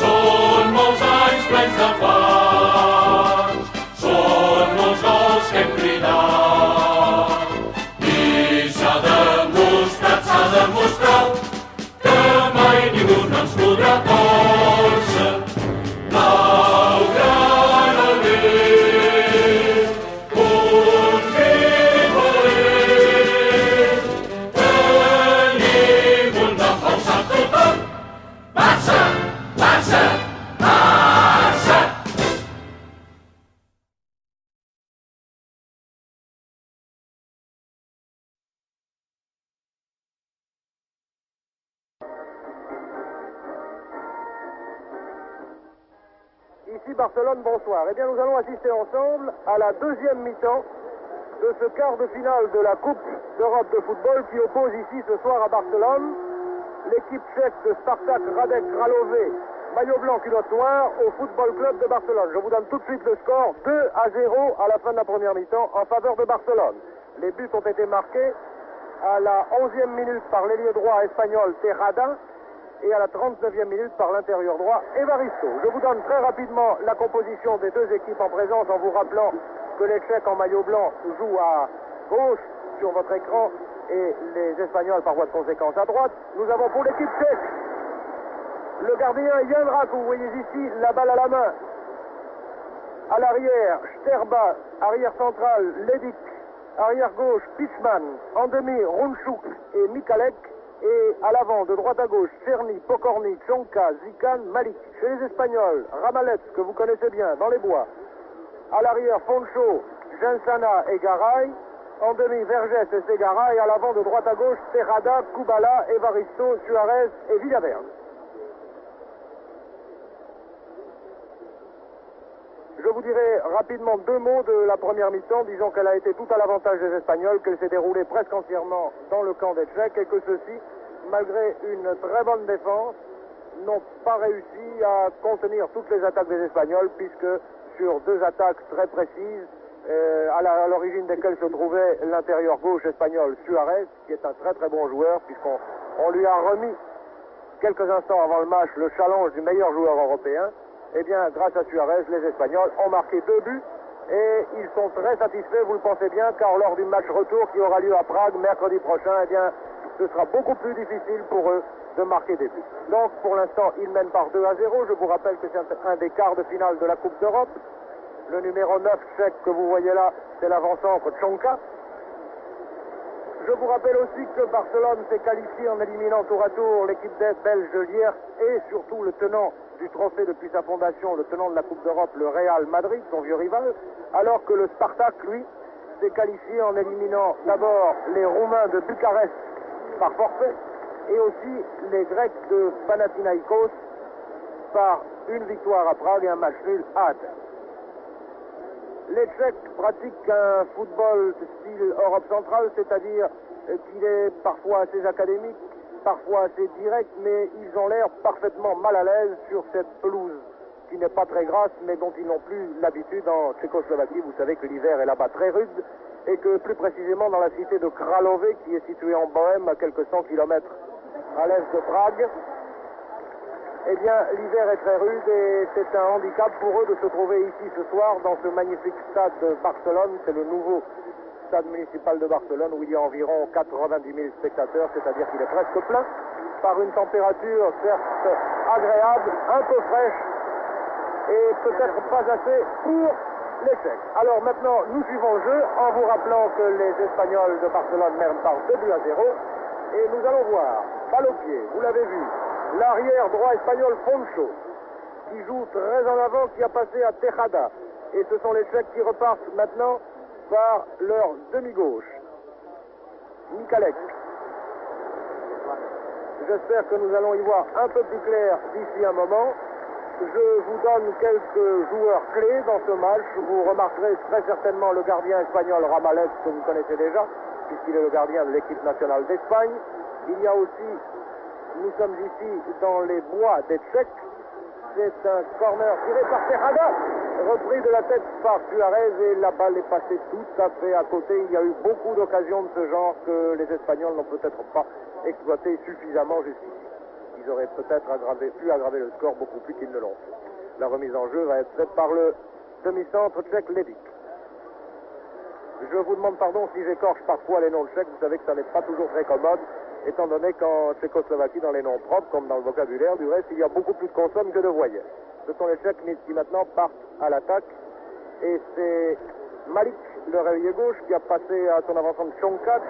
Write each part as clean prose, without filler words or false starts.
Són molts anys plens de faig, són molts gols que hem cridat. I s'ha demostrat que mai ningú no ens podrà torcer. Blaugrana nit, un rigolet, tenim un nom pausat tothom. Barça, Barça, Barça! Ici Barcelone, bonsoir. Eh bien, nous allons assister ensemble à la deuxième mi-temps de ce quart de finale de la Coupe d'Europe de football qui oppose ici ce soir à Barcelone l'équipe tchèque de Spartak Radek Kralové, maillot blanc culotte noire, au Football Club de Barcelone. Je vous donne tout de suite le score 2-0 à la fin de la première mi-temps en faveur de Barcelone. Les buts ont été marqués à la 11e minute par l'ailier droit espagnol Tejada et à la 39e minute par l'intérieur droit Evaristo. Je vous donne très rapidement la composition des deux équipes en présence en vous rappelant que les Tchèques en maillot blanc jouent à gauche sur votre écran et les Espagnols par voie de conséquence à droite. Nous avons pour l'équipe tchèque le gardien Jan Raku, vous voyez ici la balle à la main. À l'arrière, Sterba, arrière central, Ledik, arrière gauche, Pichman, en demi, Runchuk et Mikalek. Et à l'avant, de droite à gauche, Cherny, Pokorny, Chonka, Zikan, Malik. Chez les Espagnols, Ramalets, que vous connaissez bien, dans les bois. À l'arrière, Foncho, Jensana et Garay. En demi, Vergès et Segara. Et à l'avant, de droite à gauche, Terrada, Kubala, Evaristo, Suarez et Villaverde. Je vous dirai rapidement deux mots de la première mi-temps. Disons qu'elle a été tout à l'avantage des Espagnols, qu'elle s'est déroulée presque entièrement dans le camp des Tchèques et que ceux-ci, malgré une très bonne défense, n'ont pas réussi à contenir toutes les attaques des Espagnols, puisque sur deux attaques très précises, à l'origine desquelles se trouvait l'intérieur gauche espagnol Suarez, qui est un très très bon joueur, puisqu'on lui a remis quelques instants avant le match le challenge du meilleur joueur européen. Eh bien, grâce à Suarez, les Espagnols ont marqué 2 buts et ils sont très satisfaits, vous le pensez bien, car lors du match retour qui aura lieu à Prague mercredi prochain, eh bien, ce sera beaucoup plus difficile pour eux de marquer des buts. Donc, pour l'instant, ils mènent par 2-0. Je vous rappelle que c'est un des quarts de finale de la Coupe d'Europe. Le numéro 9 tchèque que vous voyez là, c'est l'avant-centre Chonka. Je vous rappelle aussi que Barcelone s'est qualifié en éliminant tour à tour l'équipe belge de Lierre et surtout le tenant du trophée depuis sa fondation, le tenant de la Coupe d'Europe, le Real Madrid, son vieux rival, alors que le Spartak, lui, s'est qualifié en éliminant d'abord les Roumains de Bucarest par forfait et aussi les Grecs de Panathinaïkos par une victoire à Prague et un match nul à Athènes. Les Tchèques pratiquent un football de style Europe centrale, c'est-à-dire qu'il est parfois assez académique, parfois assez direct, mais ils ont l'air parfaitement mal à l'aise sur cette pelouse qui n'est pas très grasse, mais dont ils n'ont plus l'habitude en Tchécoslovaquie. Vous savez que l'hiver est là-bas très rude et que plus précisément dans la cité de Kralové, qui est située en Bohême à quelques 100 km à l'est de Prague, eh bien, l'hiver est très rude et c'est un handicap pour eux de se trouver ici ce soir dans ce magnifique stade de Barcelone. C'est le nouveau stade municipal de Barcelone où il y a environ 90 000 spectateurs, c'est-à-dire qu'il est presque plein, par une température certes agréable, un peu fraîche et peut-être pas assez pour les Tchèques. Alors maintenant, nous suivons le jeu en vous rappelant que les Espagnols de Barcelone mènent par 2-0 et nous allons voir, balle au pied, vous l'avez vu, l'arrière droit espagnol Foncho, qui joue très en avant, qui a passé à Tejada. Et ce sont les Tchèques qui repartent maintenant par leur demi-gauche. Mikalek. J'espère que nous allons y voir un peu plus clair d'ici un moment. Je vous donne quelques joueurs clés dans ce match. Vous remarquerez très certainement le gardien espagnol Ramalets, que vous connaissez déjà, puisqu'il est le gardien de l'équipe nationale d'Espagne. Il y a aussi... Nous sommes ici dans les bois des Tchèques. C'est un corner tiré par Tejada, repris de la tête par Suarez et la balle est passée tout à fait à côté. Il y a eu beaucoup d'occasions de ce genre que les Espagnols n'ont peut-être pas exploité suffisamment jusqu'ici. ils auraient peut-être pu aggraver le score beaucoup plus qu'ils ne l'ont fait. La remise en jeu va être faite par le demi-centre tchèque Levic. Je vous demande pardon si j'écorche parfois les noms tchèques, vous savez que ça n'est pas toujours très commode, étant donné qu'en Tchécoslovaquie, dans les noms propres, comme dans le vocabulaire, du reste, il y a beaucoup plus de consonnes que de voyelles. Ce sont les Tchèques qui maintenant partent à l'attaque, et c'est Malik, le réveillé gauche, qui a passé à son avançant de Tchonka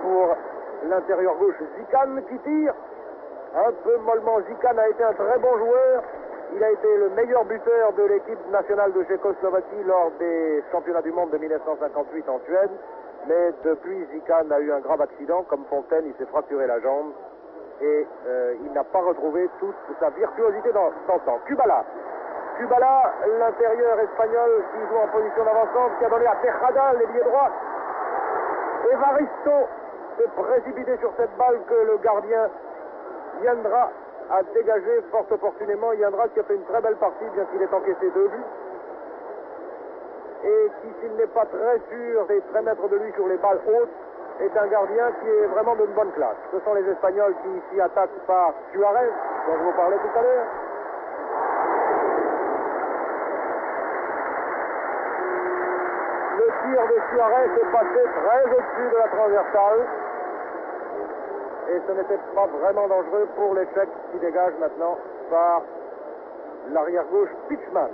pour l'intérieur gauche Zikan qui tire. Un peu mollement, Zikan a été un très bon joueur. Il a été le meilleur buteur de l'équipe nationale de Tchécoslovaquie lors des championnats du monde de 1958 en Suède. Mais depuis, Zikan a eu un grave accident. Comme Fontaine, il s'est fracturé la jambe. Et il n'a pas retrouvé toute sa virtuosité dans son temps. Kubala, l'intérieur espagnol qui joue en position d'avancante, qui a donné à Tejada, l'ailier droit. Evaristo s'est précipité sur cette balle que le gardien Yandra a dégagé fort opportunément. Yandra qui a fait une très belle partie, bien qu'il ait encaissé 2 buts. Et qui, s'il n'est pas très sûr et très maître de lui sur les balles hautes, est un gardien qui est vraiment d'une bonne classe. Ce sont les Espagnols qui ici attaquent par Suarez, dont je vous parlais tout à l'heure. Le tir de Suarez est passé très au-dessus de la transversale. Et ce n'était pas vraiment dangereux pour les Tchèques qui dégagent maintenant par l'arrière-gauche Pitchman.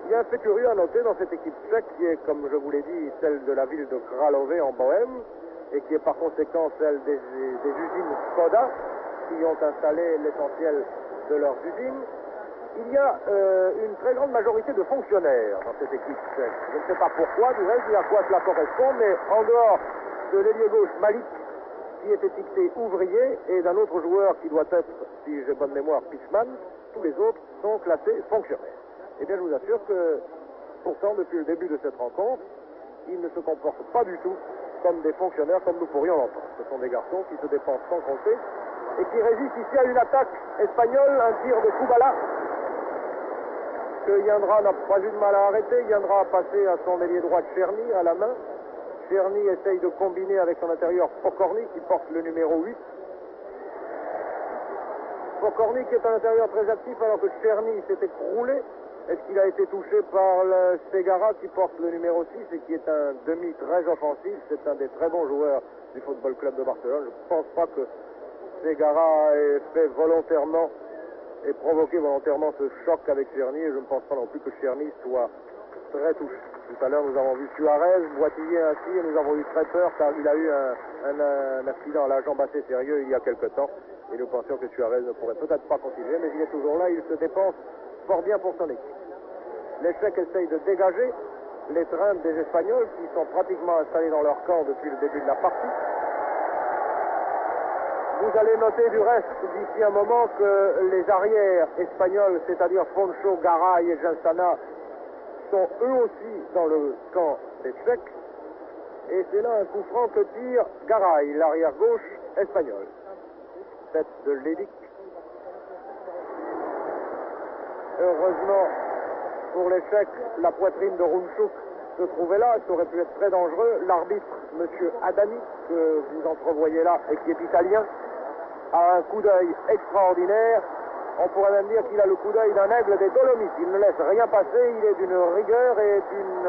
Il y a un fait curieux à noter dans cette équipe tchèque qui est, comme je vous l'ai dit, celle de la ville de Kralové en Bohême et qui est par conséquent celle des usines Skoda qui ont installé l'essentiel de leurs usines. Il y a une très grande majorité de fonctionnaires dans cette équipe tchèque. Je ne sais pas pourquoi, du reste, à quoi cela correspond, mais en dehors de l'ailier gauche Malik, qui est étiqueté ouvrier, et d'un autre joueur qui doit être, si j'ai bonne mémoire, Pitchman, tous les autres sont classés fonctionnaires. Eh bien, je vous assure que, pourtant, depuis le début de cette rencontre, ils ne se comportent pas du tout comme des fonctionnaires, comme nous pourrions l'entendre. Ce sont des garçons qui se dépensent sans compter et qui résistent ici à une attaque espagnole, un tir de Kubala que Yandra n'a pas eu de mal à arrêter. Yandra a passé à son ailier droit Cherny à la main. Cherny essaye de combiner avec son intérieur Pokorny qui porte le numéro 8. Pokorny qui est un intérieur très actif alors que Cherny s'est écroulé. Est-ce qu'il a été touché par le Segara qui porte le numéro 6 et qui est un demi très offensif? C'est un des très bons joueurs du Football Club de Barcelone. Je ne pense pas que Segara ait fait volontairement et provoqué volontairement ce choc avec Cherny et je ne pense pas non plus que Cherny soit très touché. Tout à l'heure, nous avons vu Suarez boitiller ainsi et nous avons eu très peur car il a eu un accident à la jambe assez sérieux il y a quelque temps et nous pensions que Suarez ne pourrait peut-être pas continuer, mais il est toujours là, il se dépense fort bien pour son équipe. Les Tchèques essayent de dégager les trains des Espagnols qui sont pratiquement installés dans leur camp depuis le début de la partie. Vous allez noter du reste d'ici un moment que les arrières espagnols, c'est-à-dire Foncho, Garay et Jansana, sont eux aussi dans le camp des Tchèques. Et c'est là un coup franc que tire Garay, l'arrière gauche espagnol. Tête de Levic. Heureusement pour les Tchèques, la poitrine de Runchuk se trouvait là, ça aurait pu être très dangereux. L'arbitre, M. Adami, que vous entrevoyez là et qui est italien, a un coup d'œil extraordinaire. On pourrait même dire qu'il a le coup d'œil d'un aigle des Dolomites. Il ne laisse rien passer, il est d'une rigueur et d'une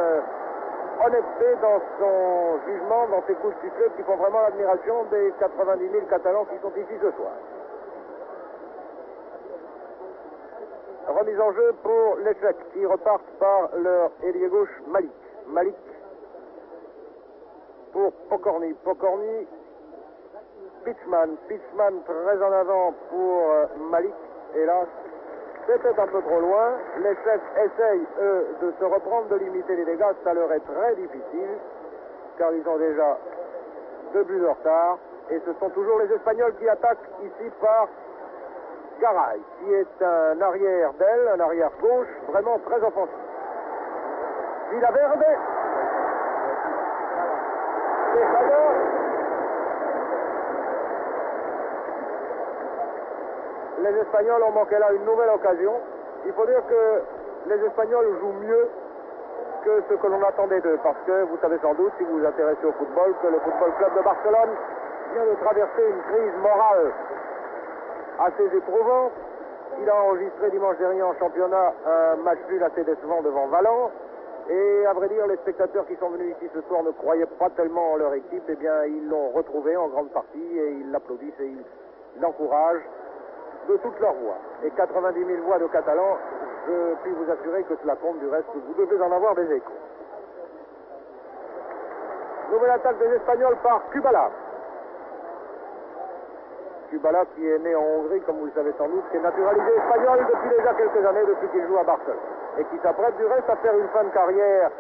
honnêteté dans son jugement, dans ses coups de sifflet qui font vraiment l'admiration des 90 000 Catalans qui sont ici ce soir. Remise en jeu pour les Tchèques qui repartent par leur ailier gauche Malik. Malik pour Pokorny. Pokorny, Pitchman. Pitchman très en avant pour Malik. Hélas, c'était un peu trop loin. Les Tchèques essayent, eux, de se reprendre, de limiter les dégâts. Ça leur est très difficile car ils ont déjà 2 buts de retard. Et ce sont toujours les Espagnols qui attaquent ici par Garay, qui est un arrière d'aile, un arrière gauche, vraiment très offensif. Villaverde. Les Espagnols ont manqué là une nouvelle occasion. Il faut dire que les Espagnols jouent mieux que ce que l'on attendait d'eux, parce que vous savez sans doute, si vous vous intéressez au football, que le Football Club de Barcelone vient de traverser une crise morale assez éprouvante. Il a enregistré dimanche dernier en championnat un match nul assez décevant devant Valence. Et à vrai dire, les spectateurs qui sont venus ici ce soir ne croyaient pas tellement en leur équipe. Eh bien, ils l'ont retrouvé en grande partie et ils l'applaudissent et ils l'encouragent de toutes leurs voix. Et 90 000 voix de Catalans, je puis vous assurer que cela compte. Du reste, vous devez en avoir des échos. Nouvelle attaque des Espagnols par Kubala. Kubala qui est né en Hongrie, comme vous le savez sans doute, qui est naturalisé espagnol depuis déjà quelques années, depuis qu'il joue à Barcelone. Et qui s'apprête du reste à faire une fin de carrière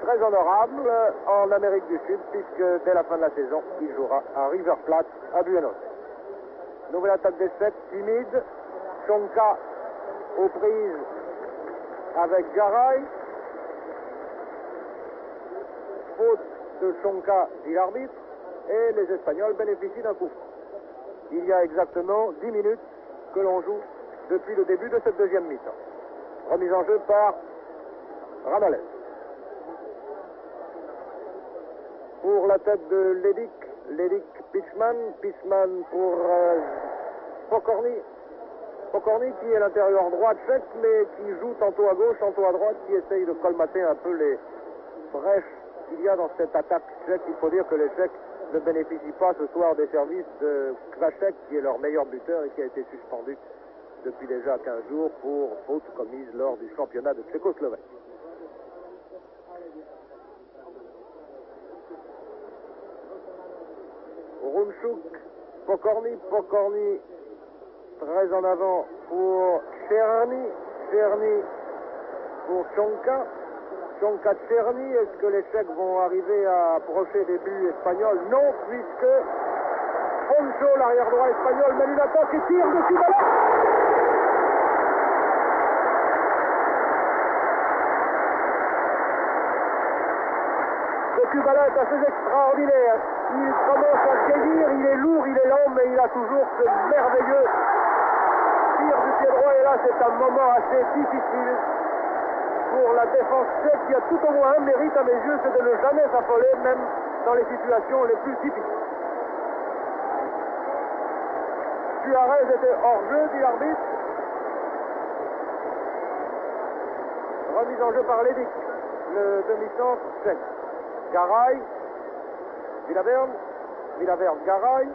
très honorable en Amérique du Sud, puisque dès la fin de la saison, il jouera à River Plate, à Buenos Aires. Nouvelle attaque des Sept, timide. Chonka aux prises avec Garay. Faute de Chonka, dit l'arbitre, et les Espagnols bénéficient d'un coup franc. Il y a exactement 10 minutes que l'on joue depuis le début de cette deuxième mi-temps. Remise en jeu par Ramales. Pour la tête de Ledik Pichman pour Pokorny. Pokorny qui est l'intérieur droit tchèque, mais qui joue tantôt à gauche, tantôt à droite, qui essaye de colmater un peu les brèches qu'il y a dans cette attaque tchèque. Il faut dire que les Tchèques ne bénéficient pas ce soir des services de Kvasek, qui est leur meilleur buteur et qui a été suspendu depuis déjà 15 jours pour faute commise lors du championnat de Tchécoslovaquie. Runchuk, Pokorny très en avant pour Cherny pour Chonka. Chonka-Cherny, est-ce que les Tchèques vont arriver à approcher des buts espagnols? Non, puisque Poncho, l'arrière droit espagnol, mène une attaque et tire de Kubala. Ce Kubala est assez extraordinaire. Il commence à vieillir, il est lourd, il est lent, mais il a toujours ce merveilleux tir du pied droit. Et là, c'est un moment assez difficile pour la défense tchèque, qui a tout au moins un mérite à mes yeux, c'est de ne jamais s'affoler, même dans les situations les plus difficiles. Suarez était hors jeu, dit l'arbitre. Remise en jeu par Ledik, le demi-centre tchèque. Garay, Villaverne, Garay.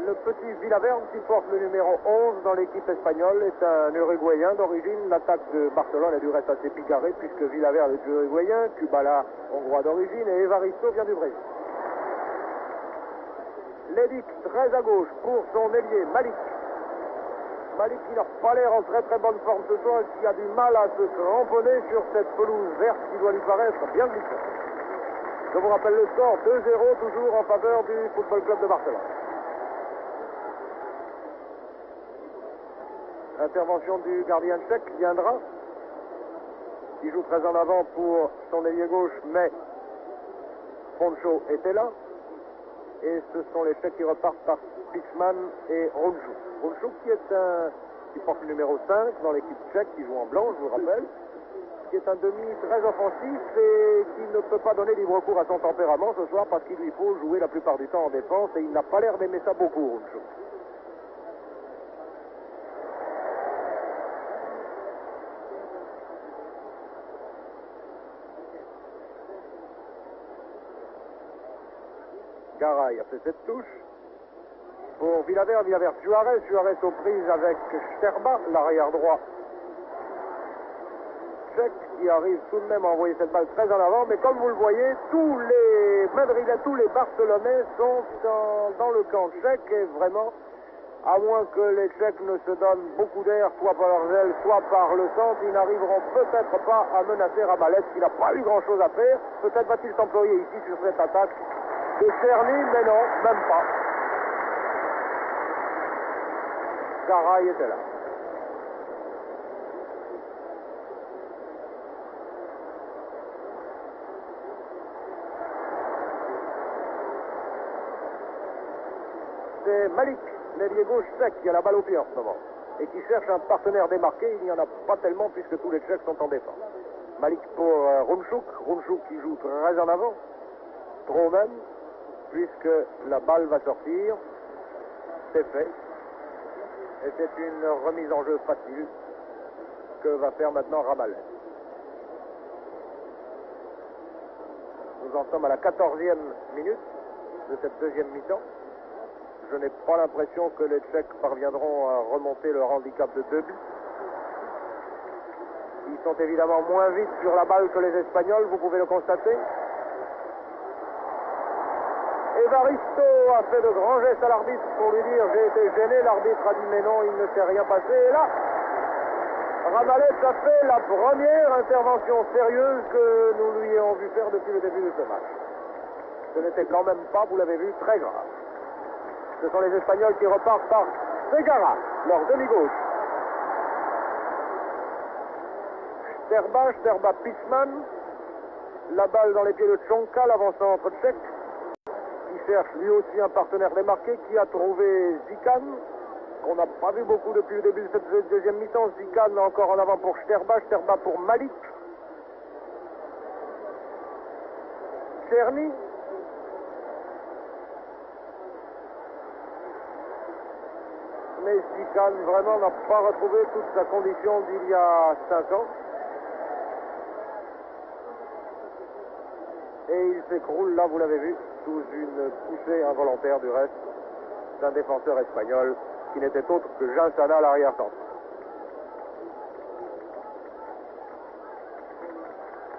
Le petit Villaverne, qui porte le numéro 11 dans l'équipe espagnole, est un Uruguayen d'origine. L'attaque de Barcelone est du reste assez picarée, puisque Villaverne est Uruguayen, Kubala hongrois d'origine, et Evaristo vient du Brésil. Ledik très à gauche pour son ailier Malik. Malik qui n'a pas l'air en très bonne forme ce soir et qui a du mal à se cramponner sur cette pelouse verte qui doit lui paraître bien glissante. Je vous rappelle le score, 2-0 toujours en faveur du Football Club de Barcelone. Intervention du gardien tchèque, Diandra, qui joue très en avant pour son ailier gauche, mais Poncho était là. Et ce sont les Tchèques qui repartent par Pichman et Runchuk. Runchuk qui porte le numéro 5 dans l'équipe tchèque, qui joue en blanc, je vous rappelle, qui est un demi très offensif et qui ne peut pas donner libre cours à son tempérament ce soir parce qu'il lui faut jouer la plupart du temps en défense et il n'a pas l'air d'aimer ça beaucoup, Runchuk. Garay a fait cette touche. Pour Villaverne, Suarez aux prises avec Sterba, l'arrière droit tchèque, qui arrive tout de même à envoyer cette balle très en avant. Mais comme vous le voyez, tous les Madrilènes, tous les Barcelonais sont dans le camp tchèque. Et vraiment, à moins que les Tchèques ne se donnent beaucoup d'air, soit par leurs ailes, soit par le centre, ils n'arriveront peut-être pas à menacer Ramales, qui n'a pas eu grand-chose à faire. Peut-être va-t-il s'employer ici sur cette attaque de Cherny, mais non, même pas. Garay était là. C'est Malik, l'ailier gauche tchèque, qui a la balle au pied en ce moment et qui cherche un partenaire démarqué. Il n'y en a pas tellement puisque tous les Tchèques sont en défense. Malik pour Runchuk qui joue très en avant. trop même, puisque la balle va sortir. C'est fait. Et c'est une remise en jeu facile que va faire maintenant Ramallet. Nous en sommes à la 14e minute de cette deuxième mi-temps. Je n'ai pas l'impression que les Tchèques parviendront à remonter leur handicap de 2 buts. Ils sont évidemment moins vite sur la balle que les Espagnols, vous pouvez le constater. Evaristo a fait de grands gestes à l'arbitre pour lui dire « j'ai été gêné ». L'arbitre a dit « mais non, il ne s'est rien passé ». Et là, Ramallet a fait la première intervention sérieuse que nous lui ayons vu faire depuis le début de ce match. Ce n'était quand même pas, vous l'avez vu, très grave. Ce sont les Espagnols qui repartent par Segara, leur demi-gauche. Sterba Pichman, la balle dans les pieds de Tchonka, l'avant-centre tchèque, qui cherche lui aussi un partenaire démarqué, qui a trouvé Zikan, qu'on n'a pas vu beaucoup depuis le début de cette deuxième mi-temps. Zikan encore en avant pour Sterba pour Malik. Cherny. Mais Zikan vraiment n'a pas retrouvé toute sa condition d'il y a 5 ans. Et il s'écroule, là vous l'avez vu, sous une poussée involontaire du reste d'un défenseur espagnol qui n'était autre que Jean Sana, l'arrière-centre.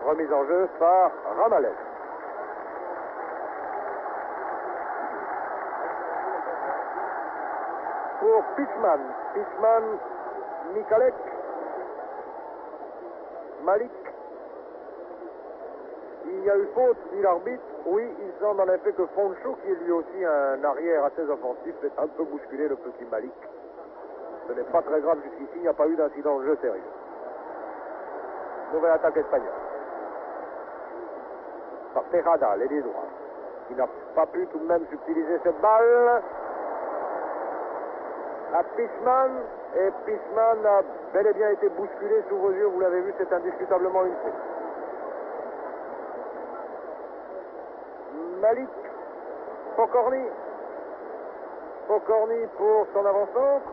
Remise en jeu par Ramallet. Pour Pichman, Mikalek, Malik. Il y a eu faute, dit l'arbitre. Oui, il semble en effet que Fonchou, qui est lui aussi un arrière assez offensif, est un peu bousculé le petit Malik. Ce n'est pas très grave jusqu'ici, il n'y a pas eu d'incident de jeu sérieux. Nouvelle attaque espagnole. Par Tejada, l'ailier droit, qui n'a pas pu tout de même subtiliser cette balle. À Pichman, et Pichman a bel et bien été bousculé sous vos yeux, vous l'avez vu, c'est indiscutablement une faute. Malik, Pokorny pour son avant-centre.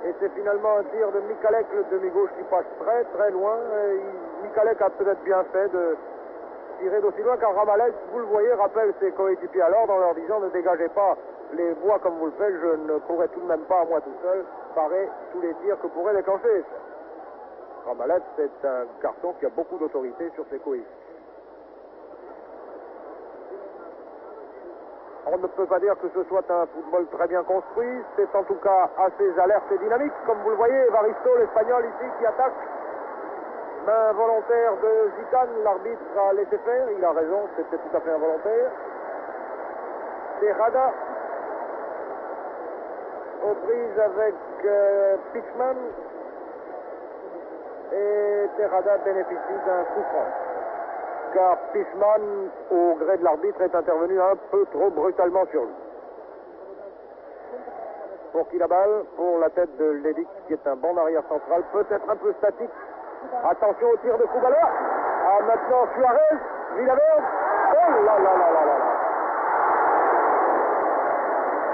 Et c'est finalement un tir de Mikalek, le demi-gauche, qui passe très très loin. Mikalek a peut-être bien fait de tirer d'aussi loin, car Ramallet, vous le voyez, rappelle ses coéquipiers à l'ordre en leur disant ne dégagez pas les bois comme vous le faites, je ne pourrais tout de même pas à moi tout seul parer tous les tirs que pourraient déclencher. Ramallet, c'est un garçon qui a beaucoup d'autorité sur ses coéquipiers. On ne peut pas dire que ce soit un football très bien construit, c'est en tout cas assez alerte et dynamique. Comme vous le voyez, Evaristo, l'Espagnol ici, qui attaque. Main volontaire de Zikan, l'arbitre a laissé faire, il a raison, c'était tout à fait involontaire. Tejada, aux prises avec Pichman, et Tejada bénéficie d'un coup franc. Car Pichman, au gré de l'arbitre, est intervenu un peu trop brutalement sur lui. Pour qui la balle? Pour la tête de Ledic, qui est un bon arrière central, peut-être un peu statique. Attention au tir de Kubala. Ah, maintenant Suarez, Villaverde. Oh là là là là là.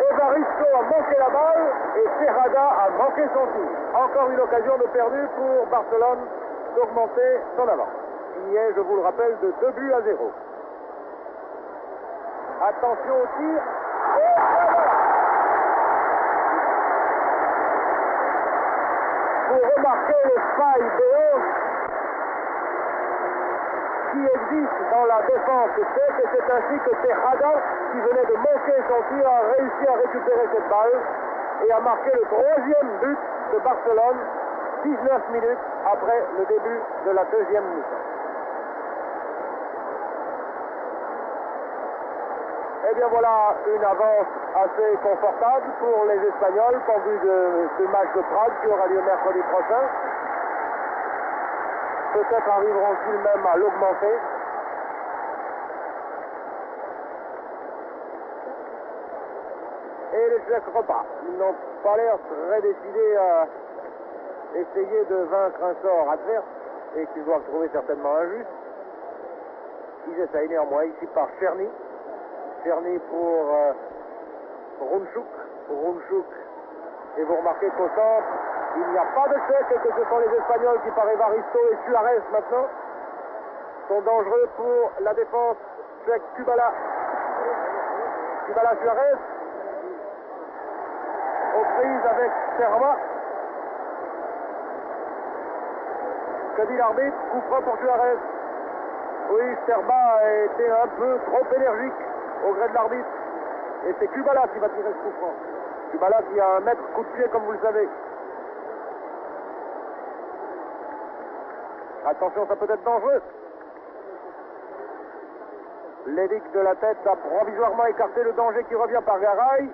Evaristo a manqué la balle et Tejada a manqué son tir. Encore une occasion de perdu pour Barcelone d'augmenter son avance. Il y est, je vous le rappelle, de 2 buts à 0. Attention au tir. Vous remarquez les failles béantes qui existent dans la défense tchèque, et c'est ainsi que Tejada, qui venait de manquer son tir, a réussi à récupérer cette balle et a marqué le 3e but de Barcelone 19 minutes après le début de la deuxième mi-temps. Eh bien voilà une avance assez confortable pour les Espagnols en vue de ce match de Prague qui aura lieu mercredi prochain. Peut-être arriveront-ils même à l'augmenter. Et les Tchèques repartent. Ils n'ont pas l'air très décidés à essayer de vaincre un sort adverse et qu'ils doivent trouver certainement injuste. Ils essayent néanmoins ici par Cherny. Cherny pour Runchuk. Runchuk. Et vous remarquez qu'au centre, il n'y a pas de Tchèque et que ce sont les Espagnols qui, par Evaristo et Suarez maintenant, sont dangereux pour la défense tchèque. Kubala. Kubala Suarez. Aux prises avec Serva. Que dit l'arbitre? Coup franc pour Suarez. Oui, Serva a été un peu trop énergique au gré de l'arbitre. Et c'est Kubala qui va tirer ce coup franc. Kubala qui a un mètre coup de pied, comme vous le savez. Attention, ça peut être dangereux. Lédic de la tête a provisoirement écarté le danger qui revient par Garay.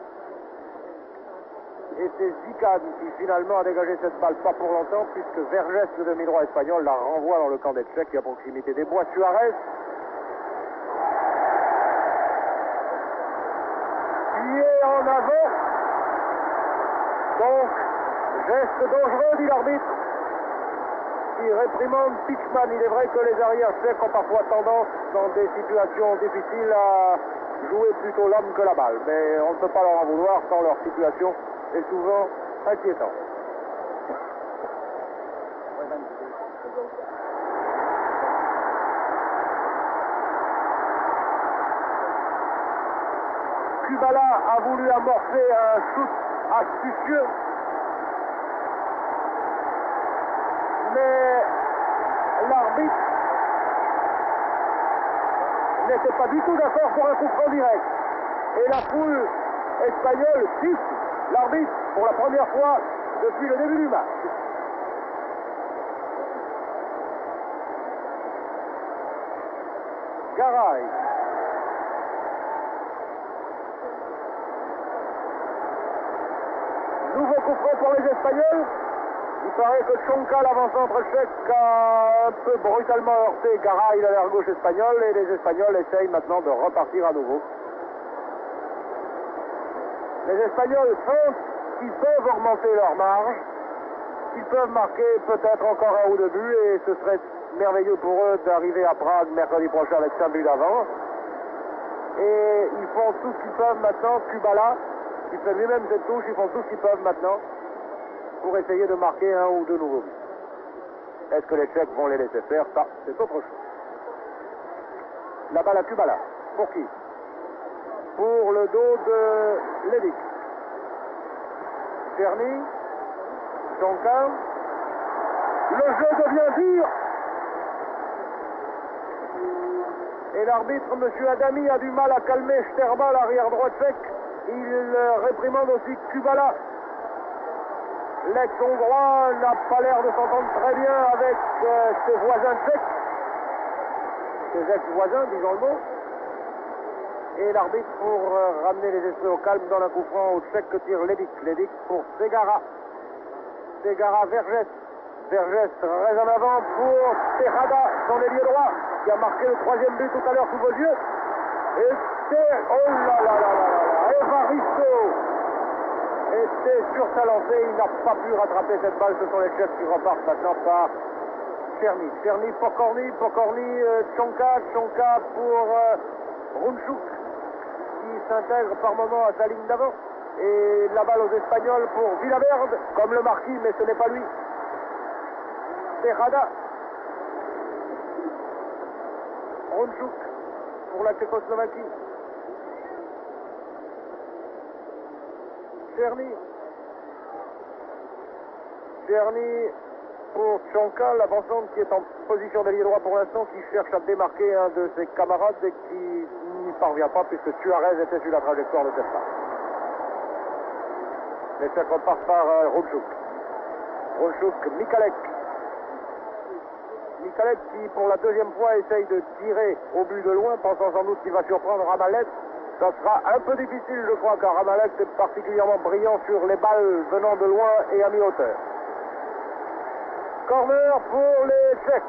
Et c'est Zican qui finalement a dégagé cette balle, pas pour longtemps, puisque Vergès, le demi-droit espagnol, la renvoie dans le camp des Tchèques, à proximité des bois. Suarez, qui est en avant. Donc, geste dangereux, dit l'arbitre, qui réprimande Pichman. Il est vrai que les arrières tchèques ont parfois tendance, dans des situations difficiles, à jouer plutôt l'homme que la balle. Mais on ne peut pas leur en vouloir, tant leur situation est souvent inquiétante. Kubala a voulu amorcer un shoot astucieux, mais l'arbitre n'était pas du tout d'accord pour un coup franc direct. Et la foule espagnole siffle l'arbitre pour la première fois depuis le début du match. Garay. Nouveau coup franc pour les Espagnols. Il paraît que Chonka, l'avant-centre tchèque, a un peu brutalement heurté Garay, l'arrière gauche espagnol, et les Espagnols essayent maintenant de repartir à nouveau. Les Espagnols sentent qu'ils peuvent augmenter leur marge, qu'ils peuvent marquer peut-être encore un ou deux buts, et ce serait merveilleux pour eux d'arriver à Prague mercredi prochain avec 5 buts d'avance. Et ils font tout ce qu'ils peuvent maintenant. Kubala, qui fait lui-même cette touche, ils font tout ce qu'ils peuvent maintenant pour essayer de marquer un ou deux nouveaux buts. Est-ce que les Tchèques vont les laisser faire? Ça, c'est autre chose. La balle à Kubala. Pour qui? Pour le dos de Lédic. Cherny. Chonka. Le jeu devient dur. Et l'arbitre, M. Adami, a du mal à calmer Sterba, l'arrière droit tchèque. Il réprimande aussi Kubala. L'ex-hongrois n'a pas l'air de s'entendre très bien avec ses voisins tchèques. Ses ex-voisins, disons le mot. Et l'arbitre, pour ramener les esprits au calme, donne un coup franc au tchèque que tire Lédic. Lédic pour Segara. Segara, Vergès. Vergès très en avant pour Tejada, son ailier droit, qui a marqué le troisième but tout à l'heure sous vos yeux. Et c'est, oh là là là là là, Evaristo était sur sa lancée, il n'a pas pu rattraper cette balle. Ce sont les Tchèques qui repartent maintenant par Cherny. Cherny, Pokorny, Chonka pour Runchuk, qui s'intègre par moment à sa ligne d'avant. Et la balle aux Espagnols pour Villaverde, comme le marquis, mais ce n'est pas lui. Tejada. Runchuk pour la Tchécoslovaquie. Cherny. Cherny pour Chonka, l'avancante qui est en position d'ailier droit pour l'instant, qui cherche à démarquer un de ses camarades et qui n'y parvient pas puisque Suarez était sur la trajectoire de cette part. Les Tchèques repartent par Runchuk. Runchuk, Mikalek. Mikalek qui, pour la deuxième fois, essaye de tirer au but de loin, pensant sans doute qu'il va surprendre Ramalek. Ça sera un peu difficile, je crois, car Ramalek est particulièrement brillant sur les balles venant de loin et à mi-hauteur. Corner pour les Tchèques.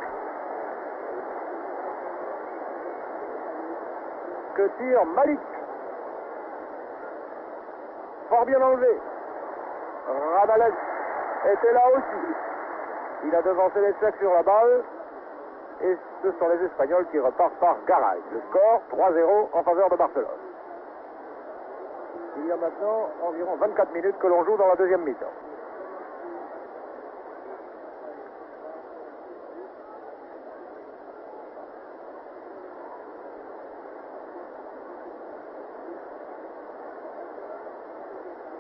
Que tire Malik. Fort bien enlevé. Ramalek était là aussi. Il a devancé les Tchèques sur la balle. Et ce sont les Espagnols qui repartent par Garay. Le score 3-0 en faveur de Barcelone. Il y a maintenant environ 24 minutes que l'on joue dans la deuxième mi-temps.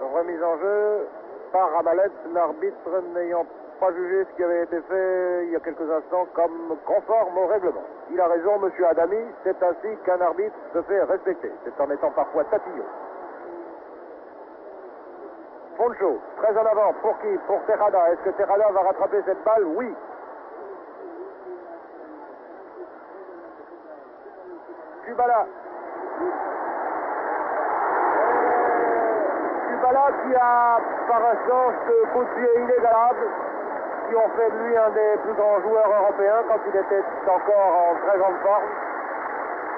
Remise en jeu par Ramallet, l'arbitre n'ayant pas jugé ce qui avait été fait il y a quelques instants comme conforme au règlement. Il a raison, monsieur Adami, c'est ainsi qu'un arbitre se fait respecter. C'est en étant parfois tatillon. Poncho, très en avant, pour qui? Pour Tejada. Est-ce que Tejada va rattraper cette balle? Oui. Kubala. Kubala qui a par instance de coups de pied inégalable qui ont fait de lui un des plus grands joueurs européens quand il était encore en très grande forme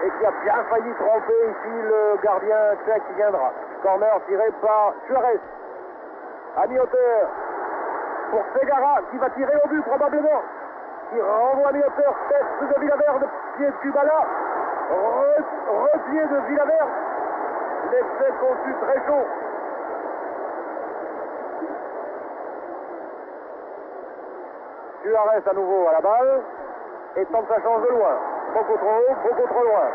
et qui a bien failli tromper ici le gardien tchèque qui viendra. Corner tiré par Suarez. À mi-hauteur pour Segara qui va tirer au but probablement. Qui renvoie à mi-hauteur, tête de Villaverde, pied de Kubala, repied de Villaverde. L'effet conçu très chaud. Suarez à nouveau à la balle et tente sa chance de loin. Beaucoup trop haut, beaucoup trop loin.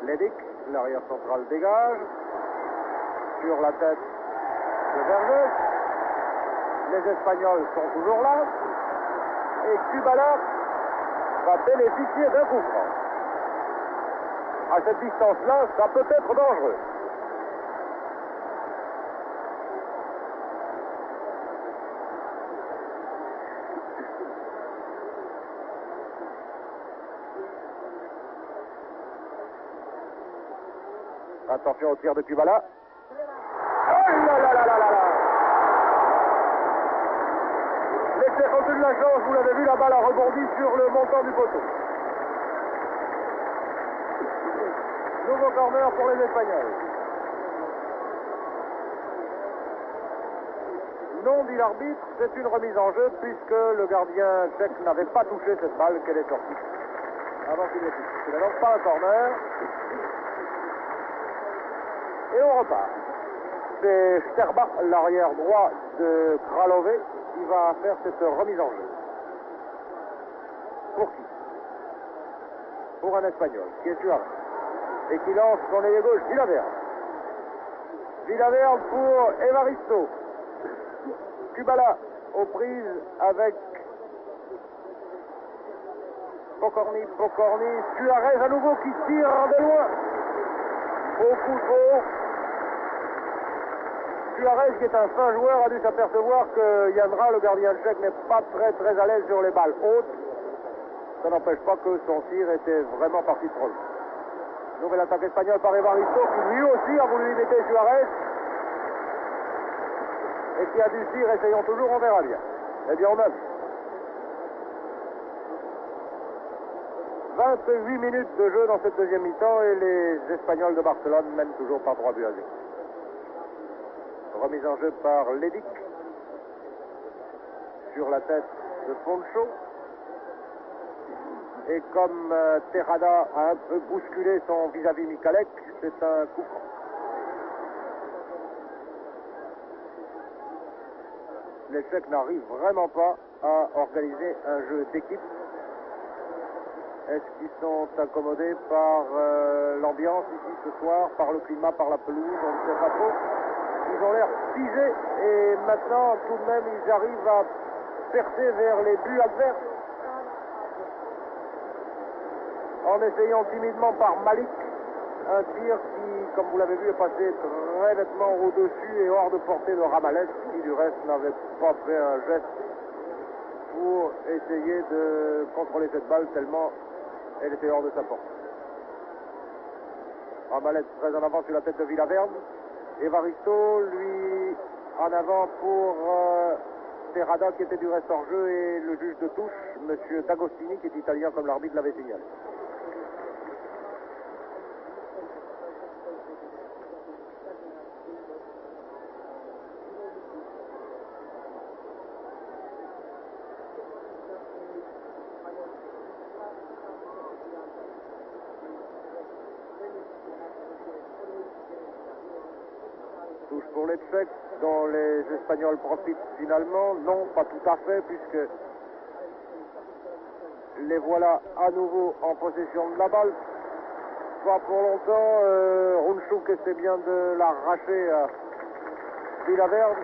Ledic, l'arrière central dégage. Sur la tête de Verges. Les Espagnols sont toujours là. Et Kubala va bénéficier d'un coup franc. À cette distance-là, ça peut être dangereux. Attention au tir de Kubala. Oh là là là là là là! L'essai contre de la chance, vous l'avez vu, la balle a rebondi sur le montant du poteau. Nouveau corner pour les Espagnols. Non, dit l'arbitre, c'est une remise en jeu puisque le gardien tchèque n'avait pas touché cette balle qu'elle est sortie. Avant qu'il ait touché. Ce n'est donc pas un corner. Et on repart. C'est Sterba, l'arrière droit de Kralové, qui va faire cette remise en jeu. Pour qui? Pour un Espagnol, qui est Suarez. Et qui lance son ailier gauche, Villaverde. Villaverde pour Evaristo. Kubala aux prises avec Pokorny, Suarez à nouveau qui tire de loin. Beaucoup trop. Suarez, qui est un fin joueur, a dû s'apercevoir que Yandra, le gardien tchèque, n'est pas très à l'aise sur les balles hautes. Ça n'empêche pas que son tir était vraiment parti trop loin. Nouvelle attaque espagnole par Evaristo, qui lui aussi a voulu imiter Suarez. Et qui a dû dire, essayons toujours, on verra bien. Eh bien, on a vu. 28 minutes de jeu dans cette deuxième mi-temps et les Espagnols de Barcelone mènent toujours par 3 buts à 0. Remise en jeu par Ledic. Sur la tête de Poncho. Et comme Tejada a un peu bousculé son vis-à-vis Michalek, c'est un coup franc. Les Tchèques n'arrivent vraiment pas à organiser un jeu d'équipe. Est-ce qu'ils sont accommodés par l'ambiance ici ce soir, par le climat, par la pelouse? On ne sait pas trop. Ils ont l'air figés et maintenant, tout de même, ils arrivent à percer vers les buts adverses. En essayant timidement par Malik, un tir qui, comme vous l'avez vu, est passé très nettement au-dessus et hors de portée de Ramallet, qui du reste n'avait pas fait un geste pour essayer de contrôler cette balle tellement elle était hors de sa portée. Ramallet très en avant sur la tête de Villaverde. Evaristo, lui, en avant pour Terrada, qui était du reste hors jeu, et le juge de touche, M. D'Agostini, qui est italien comme l'arbitre l'avait signalé. pour les Tchèques, dont les Espagnols profitent finalement. Non, pas tout à fait, puisque les voilà à nouveau en possession de la balle. Pas pour longtemps. Runchuk essaie bien de l'arracher à Villaverde.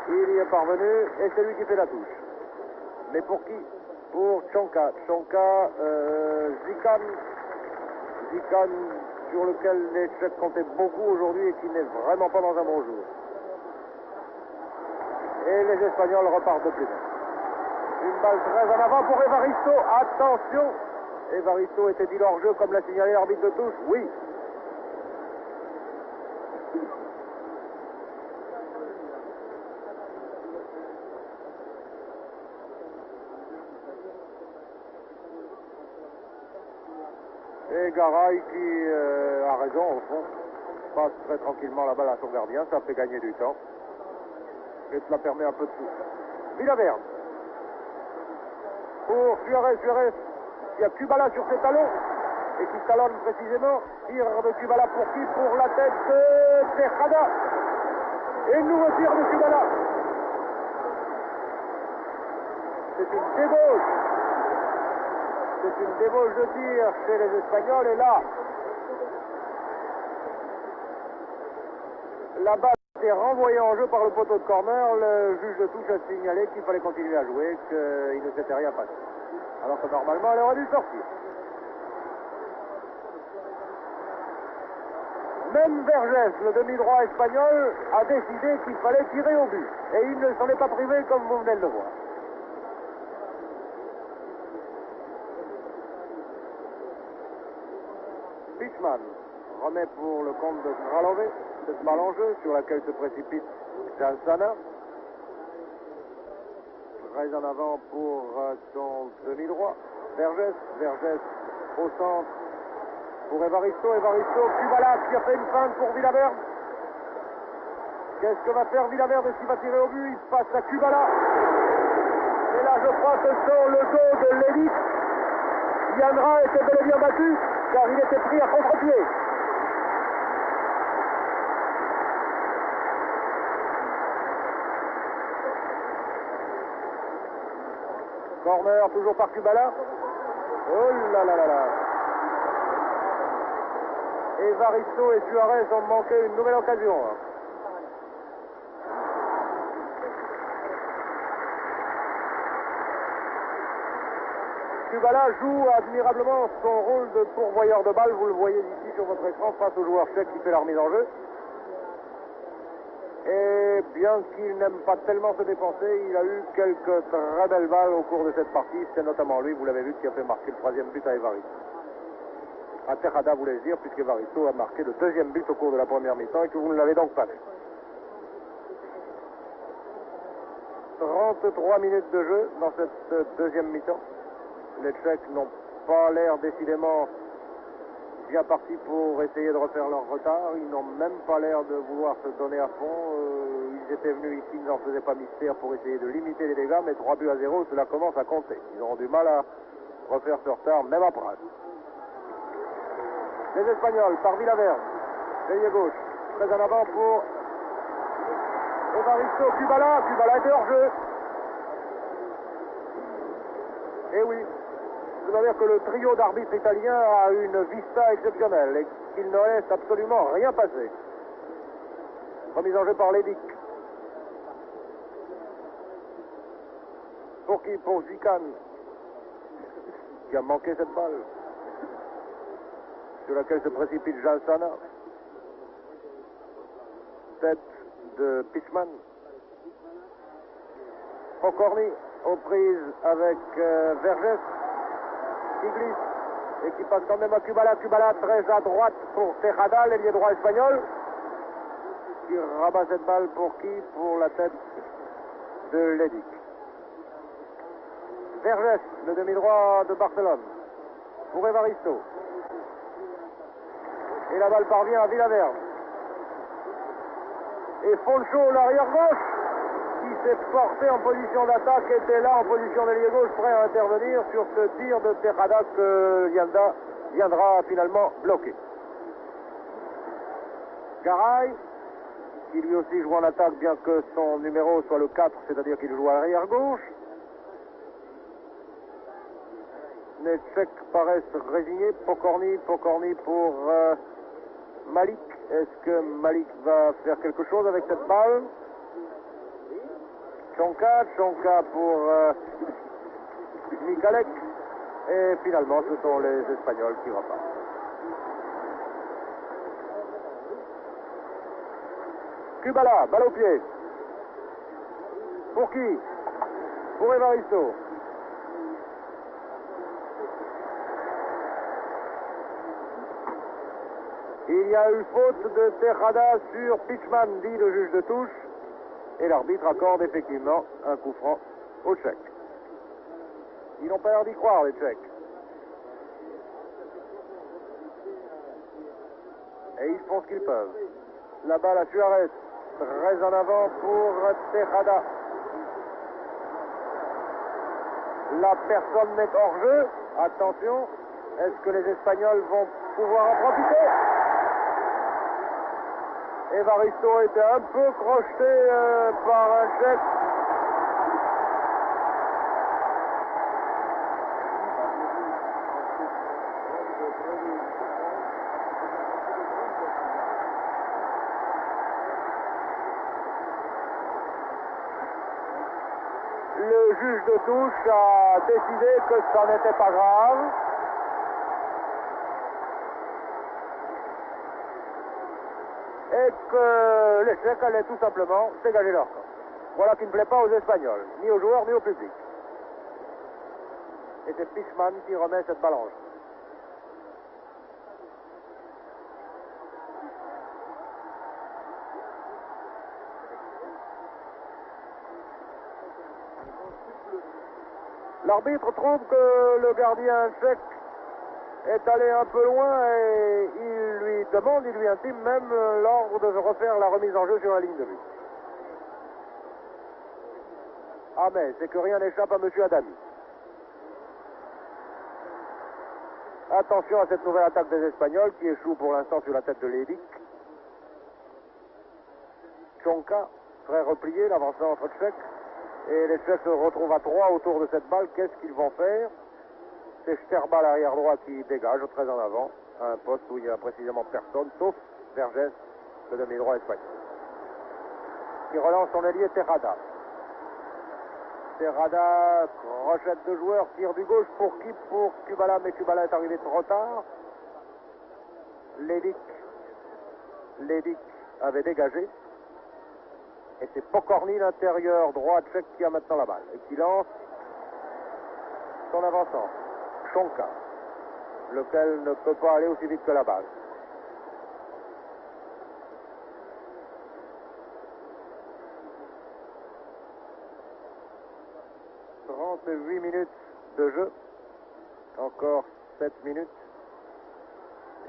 Il y est parvenu et c'est lui qui fait la touche. Mais pour qui? Pour Tchonka. Tchonka, Zikan. Zikan, sur lequel les Tchèques comptaient beaucoup aujourd'hui et qui n'est vraiment pas dans un bon jour. Et les Espagnols repartent de plus belle. Une balle très en avant pour Evaristo. Attention! Evaristo était-il hors jeu comme l'a signalé l'arbitre de touche? Oui. Et Garay qui a raison au fond. Passe très tranquillement la balle à son gardien. Ça fait gagner du temps. Et cela permet un peu de souffle. Villaverde. Pour Suarez. Il y a Kubala sur ses talons et qui talonne précisément. Tir de Kubala pour qui? Pour la tête de Tejada. Et nouveau tir de Kubala. C'est une débauche. C'est une débauche de tir chez les Espagnols. Et là, la balle est renvoyée en jeu par le poteau de corner. Le juge de touche a signalé qu'il fallait continuer à jouer, qu'il ne s'était rien passé. Alors que normalement, elle aurait dû sortir. Même Vergès, le demi-droit espagnol, a décidé qu'il fallait tirer au but. Et il ne s'en est pas privé comme vous venez de le voir. Pichman remet pour le compte de Kralové cette balle en jeu sur laquelle se précipite Jansana. Très en avant pour son demi-droit. Vergès au centre pour Evaristo. Kubala qui a fait une feinte pour Villaverde. Qu'est-ce que va faire Villaverde? Est-ce qu'il va tirer au but? Il passe à Kubala. Et là, je crois que sur le dos de l'élite, Yandra était bel et bien battu, car il était pris à contre-pied. Corner toujours par Kubala. Oh là là là là. Evaristo et Suarez ont manqué une nouvelle occasion. Kubala joue admirablement son rôle de pourvoyeur de balles. Vous le voyez ici sur votre écran face au joueur tchèque qui fait la remise en jeu. Et bien qu'il n'aime pas tellement se dépenser, il a eu quelques très belles balles au cours de cette partie. C'est notamment lui, vous l'avez vu, qui a fait marquer le troisième but à Evaristo. À Tejada, voulais-je dire, puisqu'Evaristo a marqué le deuxième but au cours de la première mi-temps et que vous ne l'avez donc pas vu. 33 minutes de jeu dans cette deuxième mi-temps. Les Tchèques n'ont pas l'air décidément bien partis pour essayer de refaire leur retard. Ils n'ont même pas l'air de vouloir se donner à fond. Ils étaient venus ici, ils n'en faisaient pas mystère pour essayer de limiter les dégâts, mais 3-0, cela commence à compter. Ils auront du mal à refaire ce retard, même à Prague. Les Espagnols, par Villaverde, l'ailier gauche, très en avant pour Evaristo. Kubala était hors jeu. Et oui, je dois dire que le trio d'arbitres italiens a une vista exceptionnelle et qu'il ne laisse absolument rien passer. Remise en jeu par Ledic. Pour qui? Pour Zikan, qui a manqué cette balle, sur laquelle se précipite Jansana. Tête de Pichman. Pokorny aux prises avec Vergès, qui glisse et qui passe quand même à Kubala. Kubala très à droite pour Tejada, l'ailier droit espagnol, qui rabat cette balle pour qui? Pour la tête de Ledic. Vergès, le demi-droit de Barcelone, pour Evaristo. Et la balle parvient à Villaverde. Et Foncho, l'arrière-gauche, qui s'est porté en position d'attaque, était là en position d'ailier gauche, prêt à intervenir sur ce tir de Tejada que viendra finalement bloquer. Garay, qui lui aussi joue en attaque, bien que son numéro soit le 4, c'est-à-dire qu'il joue à l'arrière gauche. Les Tchèques paraissent résignés. Pokorny pour Malik. Est-ce que Malik va faire quelque chose avec cette balle? Tchonka pour Mikalek. Et finalement, ce sont les Espagnols qui repartent. Kubala, balle au pied. Pour qui? Pour Evaristo. Il y a eu faute de Tejada sur Pitchman, dit le juge de touche. Et l'arbitre accorde effectivement un coup franc aux Tchèques. Ils n'ont pas l'air d'y croire, les Tchèques. Et ils font ce qu'ils peuvent. La balle à Suarez, très en avant pour Tejada. La personne n'est hors jeu. Attention, est-ce que les Espagnols vont pouvoir en profiter? Evaristo était un peu crocheté par un Tchèque. Le juge de touche a décidé que ça n'était pas grave. Et que les Tchèques allaient tout simplement dégager leur camp. Voilà qui ne plaît pas aux Espagnols, ni aux joueurs, ni au public. Et c'est Pitchman qui remet cette balle en jeu. L'arbitre trouve que le gardien tchèque est allé un peu loin et il lui demande, il lui intime même l'ordre de refaire la remise en jeu sur la ligne de but. Ah mais c'est que rien n'échappe à M. Adami. Attention à cette nouvelle attaque des Espagnols qui échoue pour l'instant sur la tête de Levic. Tchonka, très replié, l'avant-centre tchèque. Et les Tchèques se retrouvent à 3 autour de cette balle. Qu'est-ce qu'ils vont faire? C'est Sterba, l'arrière droit, qui dégage très en avant, à un poste où il n'y a précisément personne, sauf Vergès, le demi-droit espagnol, qui relance son allié Tejada. Tejada, crochette de joueur, tire du gauche pour qui? Pour Kubala, mais Kubala est arrivé trop tard. Levic avait dégagé. Et c'est Pokorny, l'intérieur droit tchèque, qui a maintenant la balle et qui lance son avançant, Tchonka, lequel ne peut pas aller aussi vite que la balle. « 38 minutes de jeu, encore 7 minutes,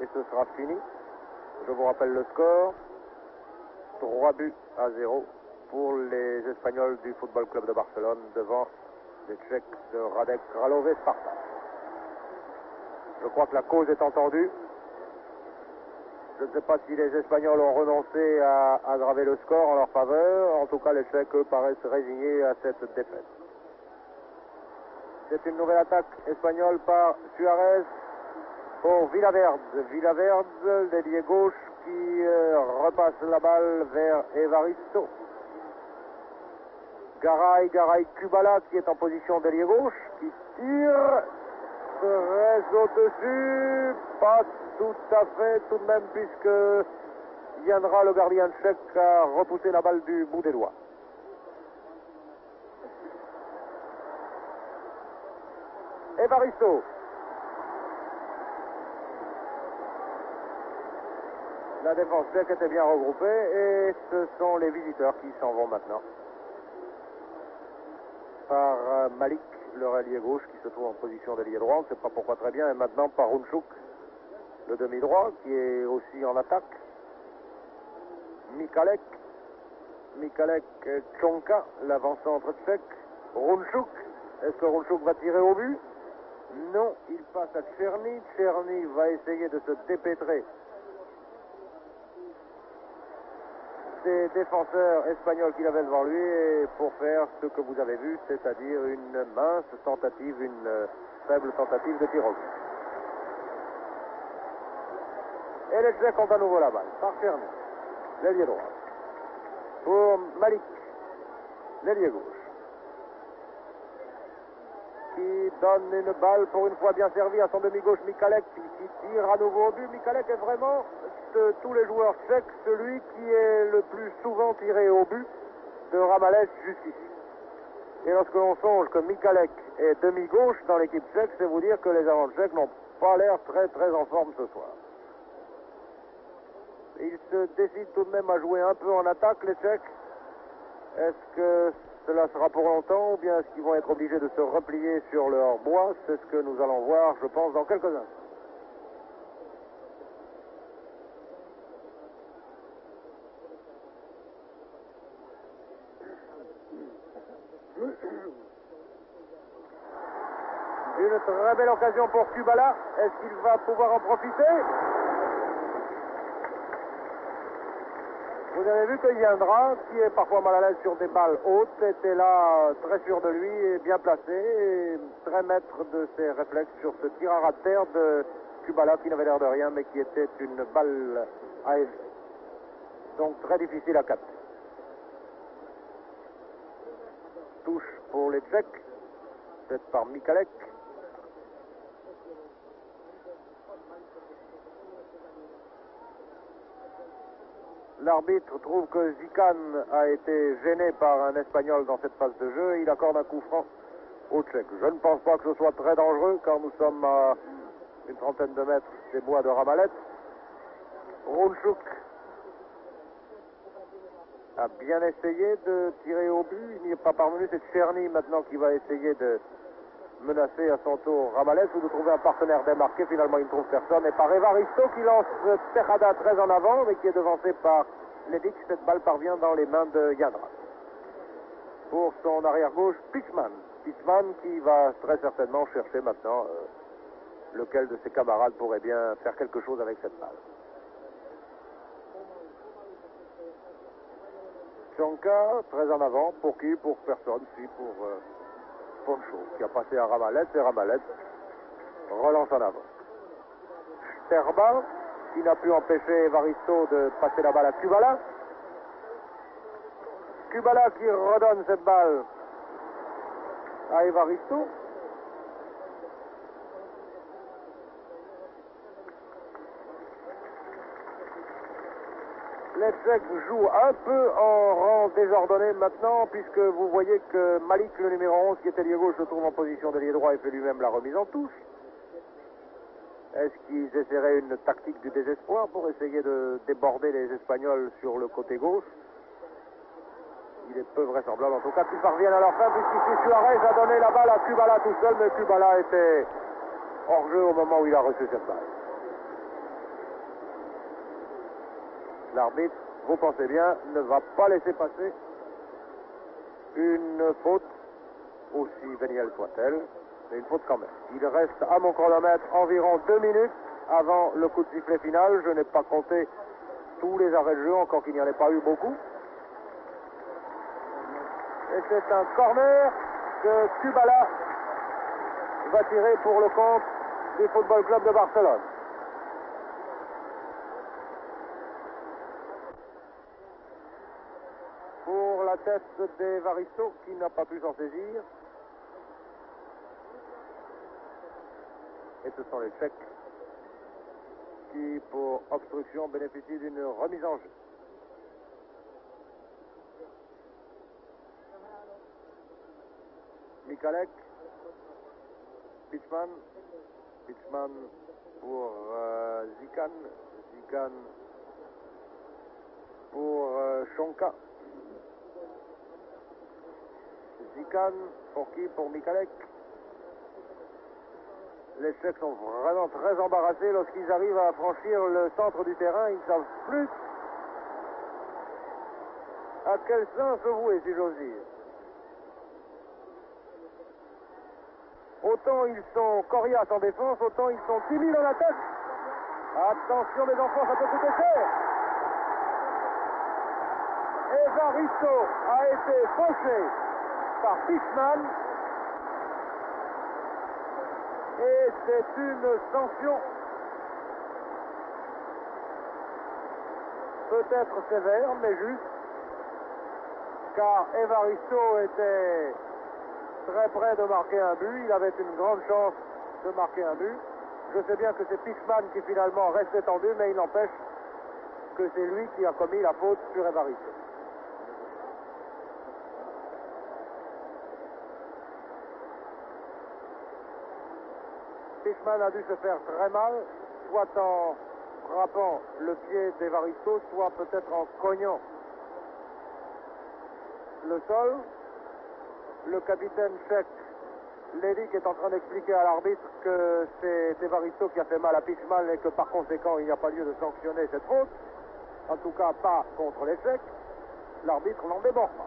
et ce sera fini. Je vous rappelle le score, 3-0 pour les Espagnols du Football Club de Barcelone devant les Tchèques de Radek Kralové Sparta. Je crois que la cause est entendue. Je ne sais pas si les Espagnols ont renoncé à aggraver le score en leur faveur. En tout cas, les Tchèques, eux, paraissent résignés à cette défaite. C'est une nouvelle attaque espagnole par Suarez pour Villaverde. Villaverde, l'ailier gauche, qui repasse la balle vers Evaristo. Garay Kubala, qui est en position d'ailier gauche, qui tire, se reste au-dessus, pas tout à fait tout de même, puisque viendra le gardien tchèque à repousser la balle du bout des doigts. Evaristo. La défense tchèque était bien regroupée et ce sont les visiteurs qui s'en vont maintenant. Par Malik, le ailier gauche qui se trouve en position d'ailier droit, on ne sait pas pourquoi très bien, et maintenant par Runchuk, le demi-droit qui est aussi en attaque. Mikalek Tchonka, l'avant-centre tchèque. Runchuk, est-ce que Runchuk va tirer au but? Non, il passe à Tcherny. Tcherny va essayer de se dépêtrer des défenseurs espagnols qu'il avait devant lui et pour faire ce que vous avez vu, c'est-à-dire une mince tentative, une faible tentative de tir au but. Et les Tchèques ont à nouveau la balle par Černý, l'ailier droit. Pour Malik, l'ailier gauche. Qui donne une balle pour une fois bien servie à son demi-gauche Michalek qui tire à nouveau au but. Michalek est vraiment, de tous les joueurs tchèques, celui qui est le plus souvent tiré au but de Ramalez jusqu'ici. Et lorsque l'on songe que Michalek est demi-gauche dans l'équipe tchèque, c'est vous dire que les avants tchèques n'ont pas l'air très très en forme ce soir. Ils se décident tout de même à jouer un peu en attaque, les Tchèques. Est-ce que cela sera pour longtemps ou bien est-ce qu'ils vont être obligés de se replier sur leur bois? C'est ce que nous allons voir, je pense, dans quelques instants. Une très belle occasion pour Kubala. Est-ce qu'il va pouvoir en profiter? Vous avez vu que Yandra, qui est parfois mal à l'aise sur des balles hautes, était là très sûr de lui et bien placé, et très maître de ses réflexes sur ce tir à ras de terre de Kubala, qui n'avait l'air de rien, mais qui était une balle à effet. Donc très difficile à capter. Touche pour les Tchèques, faite par Michalek. L'arbitre trouve que Zikan a été gêné par un Espagnol dans cette phase de jeu et il accorde un coup franc aux Tchèques. Je ne pense pas que ce soit très dangereux car nous sommes à une trentaine de mètres des bois de Ramallet. Rounchuk a bien essayé de tirer au but. Il n'y est pas parvenu. C'est Černý maintenant qui va essayer de menacer à son tour Ramallet ou de trouver un partenaire démarqué. Finalement, il ne trouve personne. Et par Evaristo qui lance Tejada très en avant, mais qui est devancé par Ledic. Cette balle parvient dans les mains de Yandra. Pour son arrière-gauche, Pichman. Pichman qui va très certainement chercher maintenant lequel de ses camarades pourrait bien faire quelque chose avec cette balle. Tchonka, très en avant. Pour qui? Pour personne. Si, pour Poncho, qui a passé à Ramallet, et Ramallet relance en avant. Sterba, qui n'a pu empêcher Evaristo de passer la balle à Kubala. Kubala qui redonne cette balle à Evaristo. Les Tchèques jouent un peu en rang désordonné maintenant, puisque vous voyez que Malik, le numéro 11, qui était lié gauche, se trouve en position d'ailier droit et fait lui-même la remise en touche. Est-ce qu'ils essaieraient une tactique du désespoir pour essayer de déborder les Espagnols sur le côté gauche? Il est peu vraisemblable, en tout cas, qu'ils parviennent à leur fin, puisqu'ici Suarez a donné la balle à Kubala tout seul, mais Kubala était hors jeu au moment où il a reçu cette balle. L'arbitre, vous pensez bien, ne va pas laisser passer une faute, aussi vénielle soit-elle, mais une faute quand même. Il reste à mon chronomètre environ 2 minutes avant le coup de sifflet final. Je n'ai pas compté tous les arrêts de jeu, encore qu'il n'y en ait pas eu beaucoup. Et c'est un corner que Kubala va tirer pour le compte du Football Club de Barcelone. Pour la tête d'Evaristo qui n'a pas pu s'en saisir. Et ce sont les Tchèques qui, pour obstruction, bénéficient d'une remise en jeu. Michalek, Pichman pour Zikan, Zikan pour Čonka. Zikan, pour qui? Pour Michalek. Les Tchèques sont vraiment très embarrassés lorsqu'ils arrivent à franchir le centre du terrain. Ils ne savent plus à quel sens se vouer, si j'ose dire. Autant ils sont coriaces en défense, autant ils sont timides en attaque. Attention les enfants, ça peut coûter cher. Evaristo a été fauché par Fishman. Et c'est une sanction peut-être sévère, mais juste, car Evaristo était très près de marquer un but. Il avait une grande chance de marquer un but. Je sais bien que c'est Fishman qui finalement reste étendu, mais il n'empêche que c'est lui qui a commis la faute sur Evaristo. Fishman a dû se faire très mal, soit en frappant le pied d'Evaristo, soit peut-être en cognant le sol. Le capitaine tchèque, Ledik, est en train d'expliquer à l'arbitre que c'est Evaristo qui a fait mal à Fishman et que par conséquent il n'y a pas lieu de sanctionner cette faute. En tout cas pas contre les Tchèques. L'arbitre n'en déborde pas.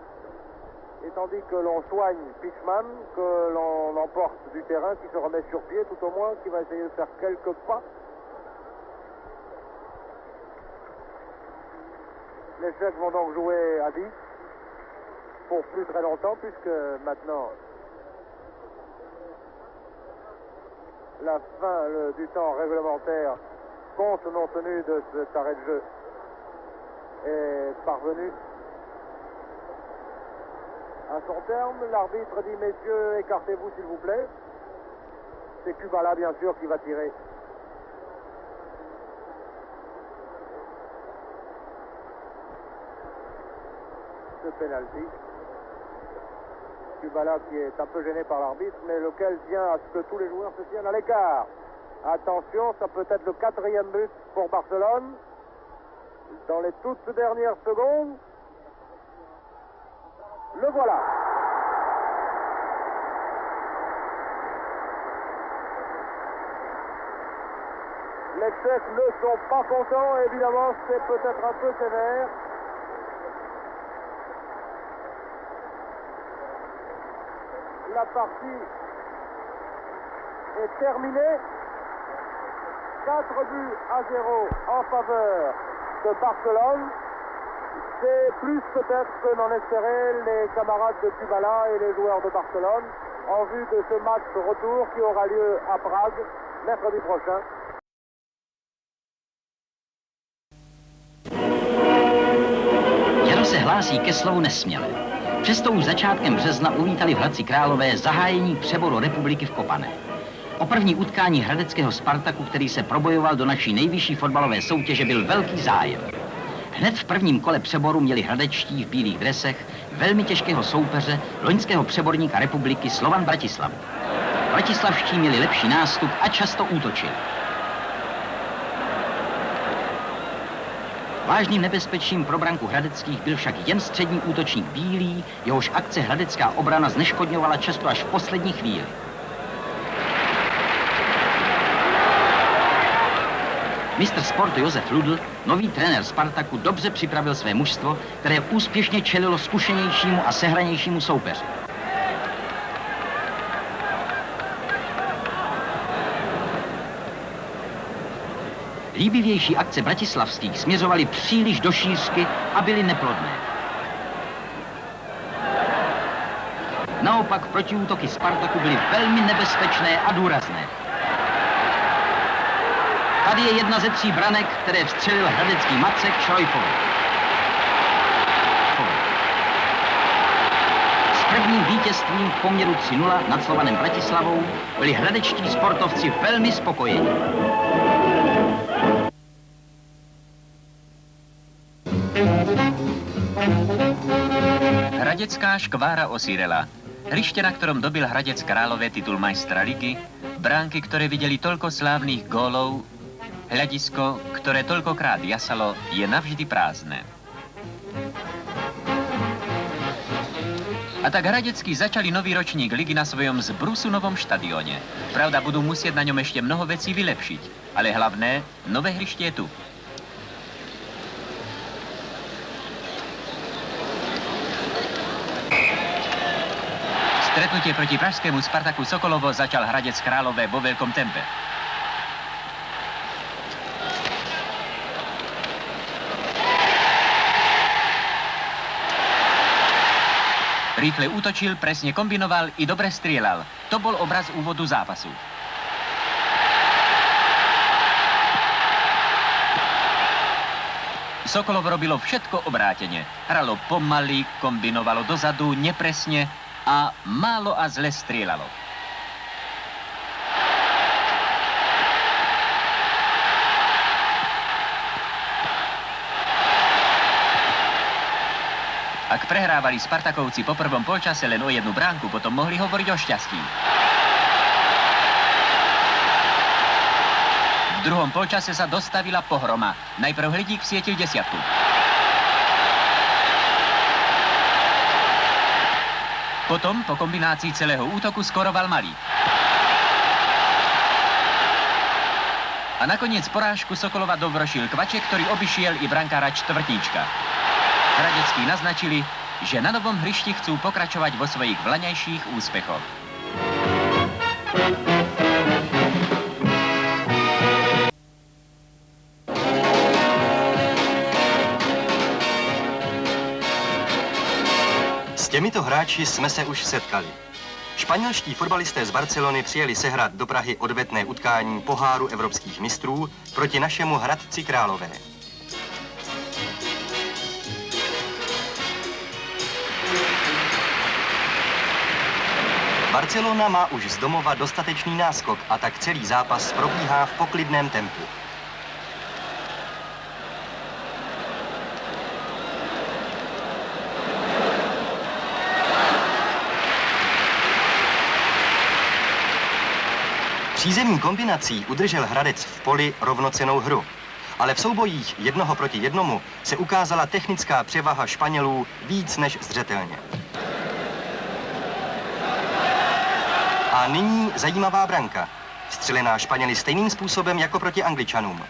Et tandis que l'on soigne Fishman, que l'on emporte du terrain, qui se remet sur pied tout au moins, qui va essayer de faire quelques pas. Les Tchèques vont donc jouer à 10 pour plus très longtemps, puisque maintenant la fin du temps réglementaire, compte non tenu de cet arrêt de jeu, est parvenu à son terme. L'arbitre dit: messieurs, écartez-vous s'il vous plaît. C'est Kubala bien sûr qui va tirer. Ce penalty. Kubala qui est un peu gêné par l'arbitre, mais lequel tient à ce que tous les joueurs se tiennent à l'écart. Attention, ça peut être le 4e but pour Barcelone. Dans les toutes dernières secondes, le voilà. Les Tchèques ne sont pas contents, évidemment, c'est peut-être un peu sévère. La partie est terminée. 4 buts à 0 en faveur de Barcelone. C'est plus peut-être que n'en espéraient les camarades de Kubala et les joueurs de Barcelone en vue de ce match retour qui aura lieu à Prague mercredi prochain. Jaro se hlásí ke slovu nesměle. Přesto už začátkem března uvítali v Hradci Králové zahájení přeboru republiky v Kopané. O první utkání hradeckého Spartaku, který se probojoval do naší nejvyšší fotbalové soutěže, byl velký zájem. Hned v prvním kole přeboru měli hradečtí v bílých dresech velmi těžkého soupeře, loňského přeborníka republiky Slovan Bratislavu. Bratislavští měli lepší nástup a často útočili. Vážným nebezpečím pro branku hradeckých byl však jen střední útočník Bílý, jehož akce hradecká obrana zneškodňovala často až v poslední chvíli. Mistr sportu Josef Ludl, nový trenér Spartaku, dobře připravil své mužstvo, které úspěšně čelilo zkušenějšímu a sehranějšímu soupeři. Líbivější akce bratislavských směřovaly příliš do šířky a byly neplodné. Naopak protiútoky Spartaku byly velmi nebezpečné a důrazné. Tady je jedna ze 3 branek, které vstřelil hradecký Macek Šrojfovi. S prvním vítězstvím v poměru 3-0 nad Slovanem Bratislavou byli hradečtí sportovci velmi spokojeni. Hradecká škvára osírela. Hriště, na ktorom dobil Hradec Králové titul majstra ligy, bránky, ktoré videli toľko slávnych gólov, hľadisko, ktoré toľkokrát jasalo, je navždy prázdne. A tak hradeckí začali nový ročník ligy na svojom zbrusu novom štadióne. Pravda, budú musieť na ňom ešte mnoho vecí vylepšiť, ale hlavné, nové hrište je tu. Stretnutie proti pražskému Spartaku Sokolovo začal Hradec Králové vo veľkom tempe. Rýchle útočil, presne kombinoval i dobre strieľal. To bol obraz úvodu zápasu. Sokolov robilo všetko obrátene. Hralo pomaly, kombinovalo dozadu, nepresne a málo a zle strieľalo. Ak prehrávali Spartakovci po prvom polčase len o jednu bránku, potom mohli hovoriť o šťastí. V druhom polčase sa dostavila pohroma. Najprv Hledík vsietil 10. Potom, po kombinácii celého útoku, skoroval Malý. A nakoniec porážku Sokolova dovršil Kvaček, ktorý obišiel i brankára Čtvrtníčka. Hradeckí naznačili, že na novom hrišti chcú pokračovať vo svojich vlaňajších úspechoch. S těmito hráči jsme se už setkali. Španělští fotbalisté z Barcelony přijeli sehrát do Prahy odvetné utkání poháru evropských mistrů proti našemu Hradci Králové. Barcelona má už z domova dostatečný náskok a tak celý zápas probíhá v poklidném tempu. Přízemní kombinací udržel Hradec v poli rovnocennou hru, ale v soubojích 1 proti 1 se ukázala technická převaha Španělů víc než zřetelně. A nyní zajímavá branka, střelená Španěli stejným způsobem jako proti Angličanům.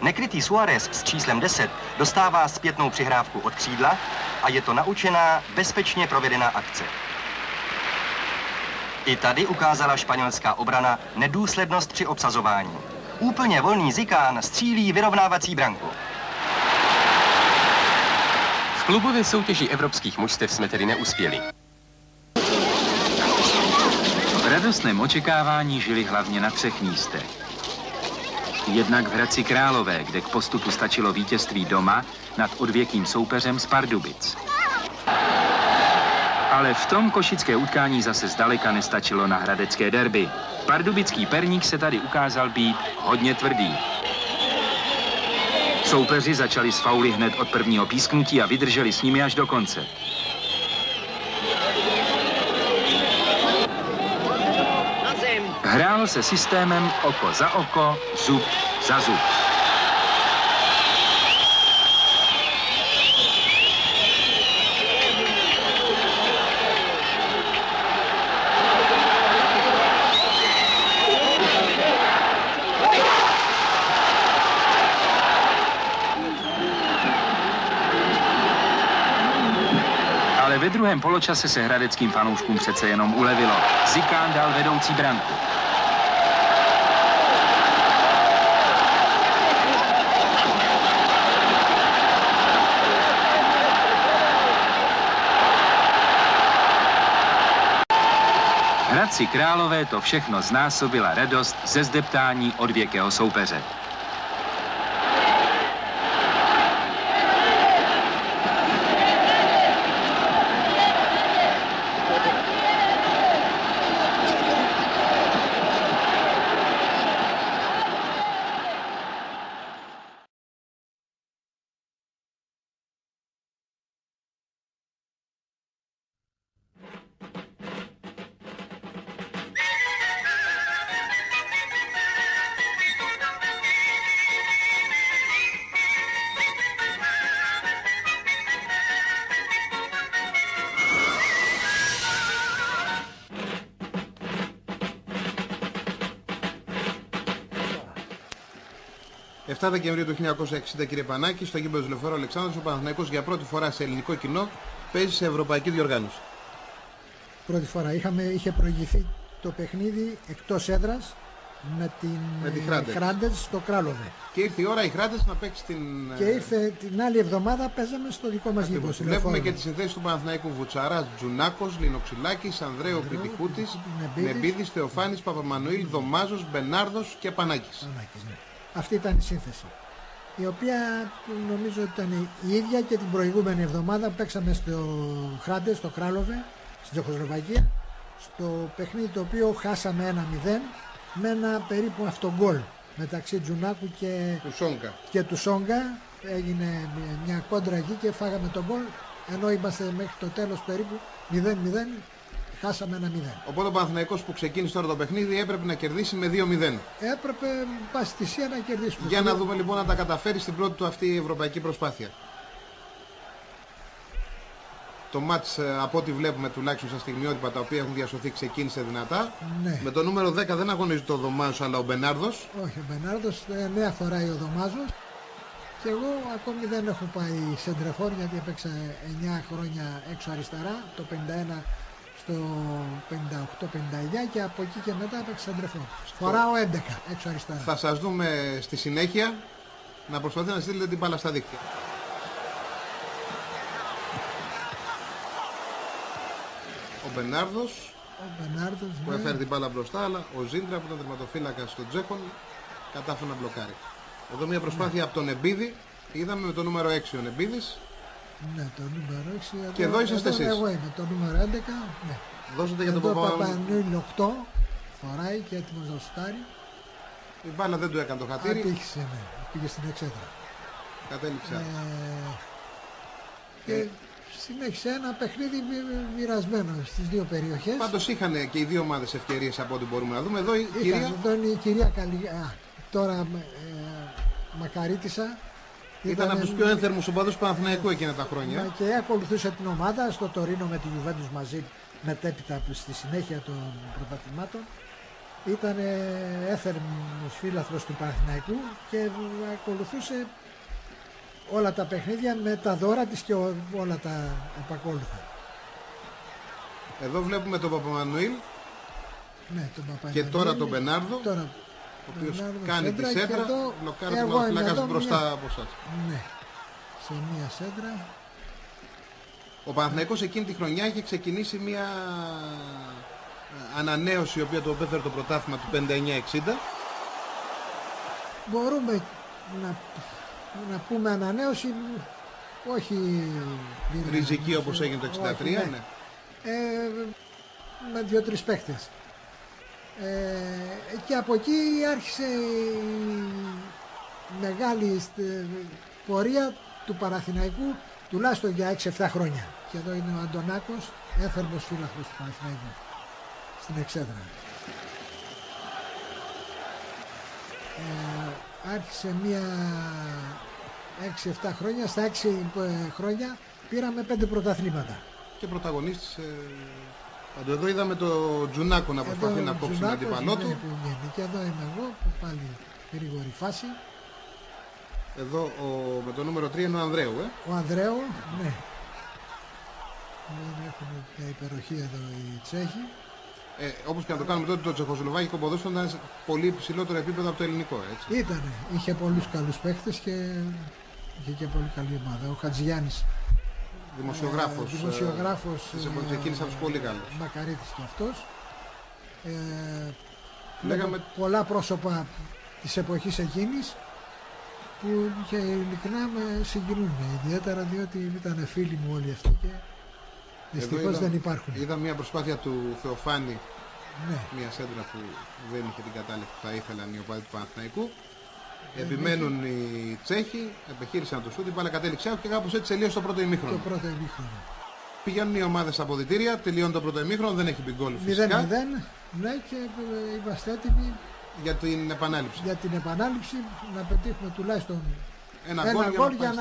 Nekrytý Suárez s číslem 10 dostává zpětnou přihrávku od křídla a je to naučená, bezpečně provedená akce. I tady ukázala španělská obrana nedůslednost při obsazování. Úplně volný Zikán střílí vyrovnávací branku. V klubové soutěži evropských mužstev jsme tedy neuspěli. V radostném očekávání žili hlavně na 3 místech. Jednak v Hradci Králové, kde k postupu stačilo vítězství doma nad odvěkým soupeřem z Pardubic. Ale v tom košické utkání zase zdaleka nestačilo na hradecké derby. Pardubický perník se tady ukázal být hodně tvrdý. Soupeři začali s fauly hned od prvního písknutí a vydrželi s nimi až do konce. Hrálo se systémem oko za oko, zub za zub. Ale ve druhém poločase se hradeckým fanouškům přece jenom ulevilo. Zikán dal vedoucí branku. Hradci Králové to všechno znásobila radost ze zdeptání odvěkého soupeře. «7 Δεκεμβρίου του 1960, κύριε Πανάκη, στο γήπεδο του Λεωφόρου Αλεξάνδρου, ο Παναθηναϊκός για πρώτη φορά σε ελληνικό κοινό παίζει σε ευρωπαϊκή διοργάνωση. Πρώτη φορά είχε προηγηθεί το παιχνίδι εκτός έδρας Με τη Hrádec στο Κράλοβε. Και ήρθε η ώρα η Hrádec να παίξει την... Και ήρθε την άλλη εβδομάδα, παίζαμε στο δικό μας γήπεδο. Βλέπουμε και τις συνθέσεις του Παναθηναϊκού: Βουτσαράς, Τζουνάκος, Λινοξυλάκης, Ανδρέου Πιτιχούτης, Νεμπίδης, Θεοφάνης, Παπαμανουήλ, Δωμάζος, Μπενάρδος και Πανάκης. Ναι. Αυτή ήταν η σύνθεση, η οποία νομίζω ότι ήταν η ίδια και την προηγούμενη εβδομάδα που παίξαμε στο Hrádec, στο Κράλοβε, στην Τσεχοσλοβακία, στο παιχνίδι το οποίο χάσαμε 1-0 με ένα περίπου αυτογκόλ μεταξύ Τζουνάκου και του Σόγκα. Έγινε μια κόντρα εκεί και φάγαμε τον γκολ, ενώ είμαστε μέχρι το τέλος περίπου 0-0, χάσαμε 1-0. Οπότε ο Παναθηναϊκός που ξεκίνησε τώρα το παιχνίδι έπρεπε να κερδίσει με 2-0. Έπρεπε πάση θυσία να κερδίσουμε. Για να δούμε λοιπόν αν τα καταφέρει στην πρώτη του αυτή η ευρωπαϊκή προσπάθεια. Το μάτς, από ό,τι βλέπουμε τουλάχιστον στα στιγμιότυπα τα οποία έχουν διασωθεί, ξεκίνησε δυνατά. Ναι. Με το νούμερο 10 δεν αγωνίζεται ο Δωμάζος αλλά ο Μπενάρδος. Όχι, ο Μπενάρδος νέα φοράει ο Δωμάζος. Και εγώ ακόμη δεν έχω πάει σεντρεφόρ, γιατί έπαιξα 9 χρόνια έξω αριστερά, το 51 στο 58-59, και από εκεί και μετά έπαιξα σεντρεφόρ. Φοράω 11 έξω αριστερά. Θα σας δούμε στη συνέχεια να προσπαθείτε να στείλετε την μπάλα στα δίκτυα. Ο Μπενάρδος που έφερε την μπάλα μπροστά, αλλά ο Ζήντρα που ήταν τερματοφύλακας στον Τζέχον κατάφερε να μπλοκάρει. Εδώ μια προσπάθεια από τον Νεμπίδη, είδαμε με το νούμερο 6 ο Νεμπίδης. Ναι, το νούμερο 6. Και εδώ είσαστε εσείς. Εγώ είμαι το νούμερο 11. Ναι. Δώσατε για τον Παπανουήλ 8, φοράει και έτοιμος να σουτάρει. Η μπάλα δεν του έκανε το χατήρι. Ατύχησε, ναι. Πήγε στην εξέδρα. Κατέληξε. Και συνέχισε ένα παιχνίδι μοιρασμένο στις δύο περιοχές. Πάντως είχαν και οι δύο ομάδες ευκαιρίες από ό,τι μπορούμε να δούμε. Εδώ η κυρία... Εδώ είναι η κυρία τώρα Μακαρίτισσα. Ήταν από τους πιο ένθερμους οπαδούς του Παναθηναϊκού εκείνα τα χρόνια. Και ακολουθούσε την ομάδα στο Τωρίνο με τη Juventus μαζί, μετέπειτα στη συνέχεια των πρωταθλημάτων. Ήταν έθερμος φίλαθλος του Παναθηναϊκού και ακολουθούσε όλα τα παιχνίδια με τα δώρα της και όλα τα επακόλουθα. Εδώ βλέπουμε τον Παπαμανουήλ, ναι, τον και τώρα τον Μπενάρδο, ο οποίος κάνει τη σέντρα, μπλοκάρει τον Παναθηναϊκό μπροστά από εσάς. Ναι, σε μία σέντρα. Ο Παναθηναϊκός εκείνη τη χρονιά είχε ξεκινήσει μια ανανέωση, η οποία το έφερε το πρωτάθλημα του 59-60. Μπορούμε να πούμε ανανέωση, όχι ριζική όπως έγινε το 63, όχι, ναι. Με 2-3 παίκτες. Και από εκεί άρχισε η μεγάλη πορεία του Παναθηναϊκού, τουλάχιστον για 6-7 χρόνια. Και εδώ είναι ο Αντωνάκος, έφερμος φύλαχος του Παναθηναϊκού στην εξέδρα. Άρχισε μία 6-7 χρόνια, στα 6 χρόνια πήραμε 5 πρωταθλήματα. Και πρωταγωνίστης παντού. Εδώ είδαμε το Τζουνάκο να προσπαθεί να κόψει τον αντίπαλό του. Και εδώ είμαι εγώ που πάλι γρήγορη φάση. Εδώ με το νούμερο 3 είναι ο Ανδρέου. Ο Ανδρέου, ναι. Δεν έχουν μια υπεροχή εδώ οι Τσέχοι. Όπως και να το κάνουμε τότε, το τσεχοσλοβάκικο ποδόσφαιρο ήταν σε πολύ υψηλότερο επίπεδο από το ελληνικό, έτσι. Ήτανε. Είχε πολλούς καλούς παίχτες και είχε και πολύ καλή ομάδα. Ο Χατζηγιάννης, δημοσιογράφος ξεκίνησε από τους πολύ καλούς. Μακαρίτης και αυτός. Λέγαμε πολλά πρόσωπα της εποχής εκείνης που και ειλικρινά με συγκινούν ιδιαίτερα, διότι ήταν φίλοι μου όλοι αυτοί και δυστυχώς δεν υπάρχουν. Είδα μια προσπάθεια του Θεοφάνη, ναι. Μια σέντρα που δεν είχε την κατάληξη που θα ήθελαν οι οπαδοί του Παναθηναϊκού. Επιμένουν οι Τσέχοι, επιχείρησαν το σούτ, η μπάλα κατέληξε και κάπως έτσι τελείωσε το πρώτο ημίχρονο. Το πρώτο ημίχρονο. Πηγαίνουν οι ομάδες στα αποδυτήρια, τελειώνει το πρώτο ημίχρονο, δεν έχει μπει γκολ φυσικά. 0-0, ναι, και είμαστε έτοιμοι για την επανάληψη. Για την επανάληψη, να πετύχουμε τουλάχιστον ένα γκολ για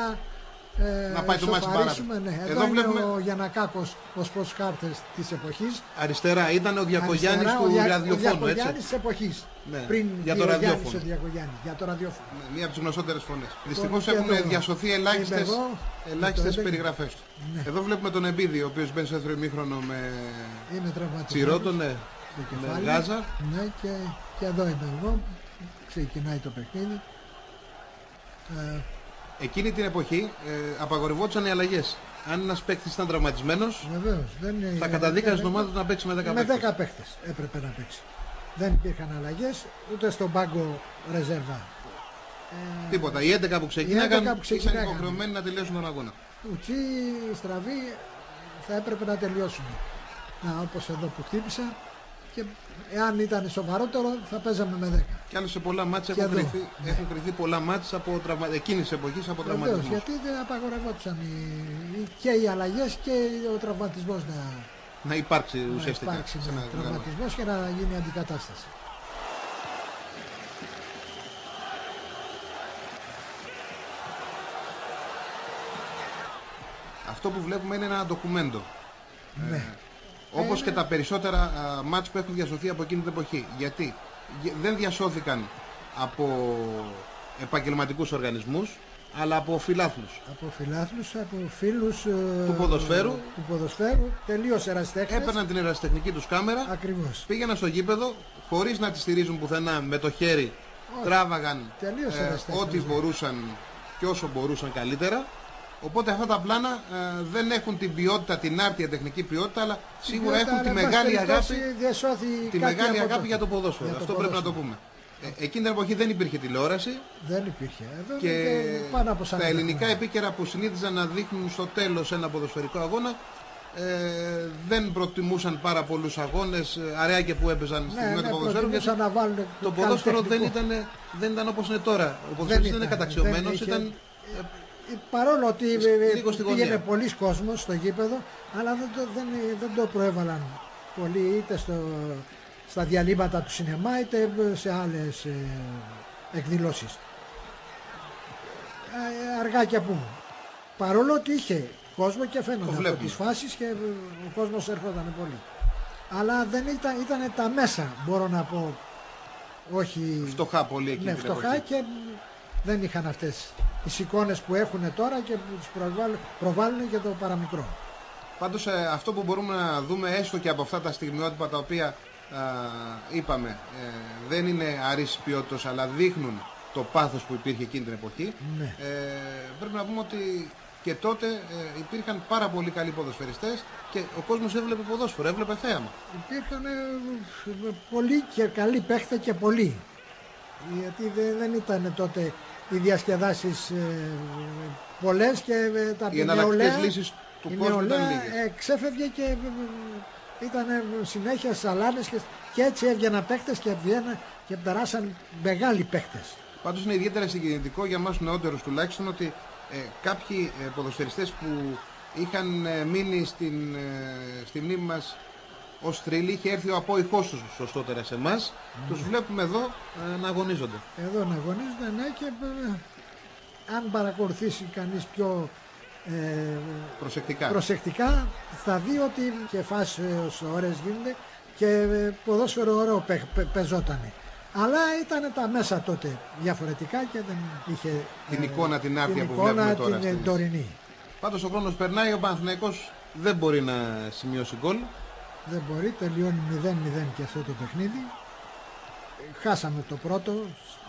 να πάει το μάτς παράδειγμα. Ναι. Εδώ βλέπουμε ο Γιαννακάκος, ο σπορτσκάρτες της εποχής. Αριστερά ήταν ο Διακογιάννης του ραδιοφώνου, έτσι. Ο Διακογιάννης της εποχής. Ναι. Πριν για το ραδιόφωνο. Για το ραδιόφωνο. Ναι, μία από τις γνωστότερες φωνές. Δυστυχώς έχουν διασωθεί ελάχιστες περιγραφές του. Ναι. Εδώ βλέπουμε τον Εμπίδη, ο οποίος μπαίνει στο δεύτερο ημίχρονο με τσιρότο, με γάζα. Ναι, και Και εδώ είμαι εγώ, ξεκινάει το παιχνίδι. Εκείνη την εποχή απαγορευόντουσαν οι αλλαγές. Αν ένας παίκτης ήταν τραυματισμένος, θα καταδίκαζε την ομάδα του να παίξει με 10 παίκτες. Με 10 παίκτες έπρεπε να παίξει. Δεν υπήρχαν αλλαγές, ούτε στον πάγκο ρεζέρβα. Τίποτα. Οι 11 που ξεκίναγαν ήσαν υποχρεωμένοι να τελειώσουν τον αγώνα. Ουτσί, στραβή, θα έπρεπε να τελειώσουν. Όπως εδώ που χτύπησα. Και εάν ήταν σοβαρότερο θα παίζαμε με 10. Και άλλως σε πολλά μάτς έχουν κρυφθεί πολλά μάτς από εκείνης της εποχής από τραυματισμούς. Γιατί δεν απαγορευόντουσαν και οι αλλαγές και ο τραυματισμός να υπάρξει ουσιαστικά. Να υπάρξει τραυματισμός και να γίνει αντικατάσταση. Αυτό που βλέπουμε είναι ένα ντοκουμέντο. Ναι. Όπως και τα περισσότερα μάτς που έχουν διασωθεί από εκείνη την εποχή. Γιατί δεν διασώθηκαν από επαγγελματικούς οργανισμούς, αλλά από φιλάθλους. Από φιλάθλους, από φίλους του ποδοσφαίρου, τελείως ερασιτέχνες. Έπαιρναν την ερασιτεχνική τους κάμερα, ακριβώς. Πήγαιναν στο γήπεδο, χωρίς να τη στηρίζουν πουθενά με το χέρι, τράβαγαν ό,τι μπορούσαν και όσο μπορούσαν καλύτερα. Οπότε αυτά τα πλάνα δεν έχουν την ποιότητα, την άρτια τεχνική ποιότητα, αλλά σίγουρα έχουν τη μεγάλη αγάπη για το ποδόσφαιρο. Αυτό πρέπει να το πούμε. Εκείνη την εποχή δεν υπήρχε τηλεόραση. Δεν υπήρχε. Και τα ελληνικά επίκαιρα που συνήθιζαν να δείχνουν στο τέλος ένα ποδοσφαιρικό αγώνα δεν προτιμούσαν πάρα πολλούς αγώνες, αρέα και που έπαιζαν στη στιγμή του ποδοσφαίρου. Το ποδόσφαιρο δεν ήταν όπως είναι τώρα. Ο ποδοσφαίρος δεν είναι καταξιωμένος. Παρόλο ότι πήγαινε πολλοί κόσμος στο γήπεδο, αλλά δεν το προέβαλαν πολύ είτε στα διαλύματα του σινεμά είτε σε άλλες εκδηλώσεις. Αργά και πούμε. Παρόλο ότι είχε κόσμο και φαίνονταν από τις φάσεις και ο κόσμος έρχονταν πολύ. Αλλά δεν ήταν τα μέσα, μπορώ να πω, όχι φτωχά πολύ εκείνη την φτωχά εποχή. Και δεν είχαν αυτές τις εικόνες που έχουν τώρα και που τους προβάλλουν και το παραμικρό. Πάντως αυτό που μπορούμε να δούμε έστω και από αυτά τα στιγμιότυπα τα οποία είπαμε δεν είναι αρίστης ποιότητας αλλά δείχνουν το πάθος που υπήρχε εκείνη την εποχή, ναι. Πρέπει να πούμε ότι και τότε υπήρχαν πάρα πολύ καλοί ποδοσφαιριστές και ο κόσμος έβλεπε ποδόσφαιρο, έβλεπε θέαμα. Υπήρχαν πολλοί και καλοί παίχτες και πολλοί. Γιατί δεν ήταν τότε οι διασκεδάσεις πολλές και τα νεολαία, λύσεις του κόσμου ήταν λίγες. Ξέφευγε και ήταν συνέχεια σαλάνες και έτσι έβγαιναν παίχτες και και περάσαν μεγάλοι παίχτες. Πάντως είναι ιδιαίτερα συγκινητικό για εμάς νεότερους τουλάχιστον ότι κάποιοι ποδοσφαιριστές που είχαν μείνει στη μνήμη μας ως θρύλοι, είχε έρθει ο απόϊχός τους σωστότερα σε εμάς, τους βλέπουμε εδώ να αγωνίζονται. Εδώ να αγωνίζονται, ναι, και αν παρακολουθήσει κανείς πιο προσεκτικά θα δει ότι και φάσεις ώρες γίνονται και ποδόσφαιρο ωραίο παίζότανε. Αλλά ήταν τα μέσα τότε διαφορετικά και δεν είχε την εικόνα την άρτια που βλέπουμε τώρα. Την τωρινή. Πάντως ο χρόνος περνάει, ο Παναθηναϊκός δεν μπορεί να σημειώσει γκολ. Δεν μπορεί, τελειώνει 0-0 και αυτό το παιχνίδι. Χάσαμε το πρώτο.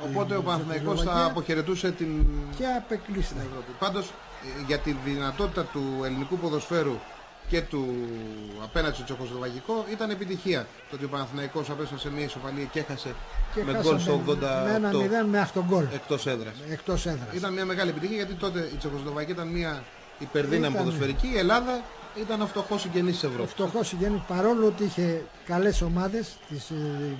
Οπότε ο Παναθηναϊκός θα αποχαιρετούσε την... Και απεκλείσει. Πάντως για τη δυνατότητα του ελληνικού ποδοσφαίρου και του απέναντι στο τσεχοσλοβακικό ήταν επιτυχία. Το ότι ο Παναθηναϊκός απέστασε σε μια ισοπαλία και έχασε με γκολ στο 88 με 1-0 με αυτογκολ εκτός έδρας. Έδρας. Ήταν μια μεγάλη επιτυχία γιατί τότε η Τσεχοσλοβακία ήταν μια υπερδύναμη ποδοσφαιρική. Η Ελλάδα ήταν ο φτωχός συγγενής της Ευρώπης. Φτωχός συγγενής, παρόλο ότι είχε καλές ομάδες, τις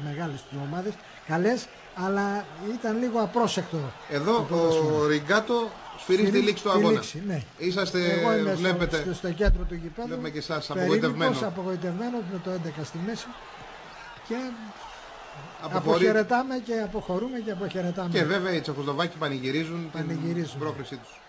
μεγάλες ομάδες, καλές, αλλά ήταν λίγο απρόσεκτο. Εδώ ο Ριγκάτο σφυρίζει τη λήξη του αγώνα. Ναι. Είσαστε, βλέπετε, στο κέντρο του γηπέδου. Βλέπουμε και εσάς απογοητευμένος με το 11 στη μέση. Και αποχαιρετάμε και αποχωρούμε και αποχαιρετάμε. Και βέβαια οι Τσεχοσλοβάκοι πανηγυρίζουν την πρόκρισή τους.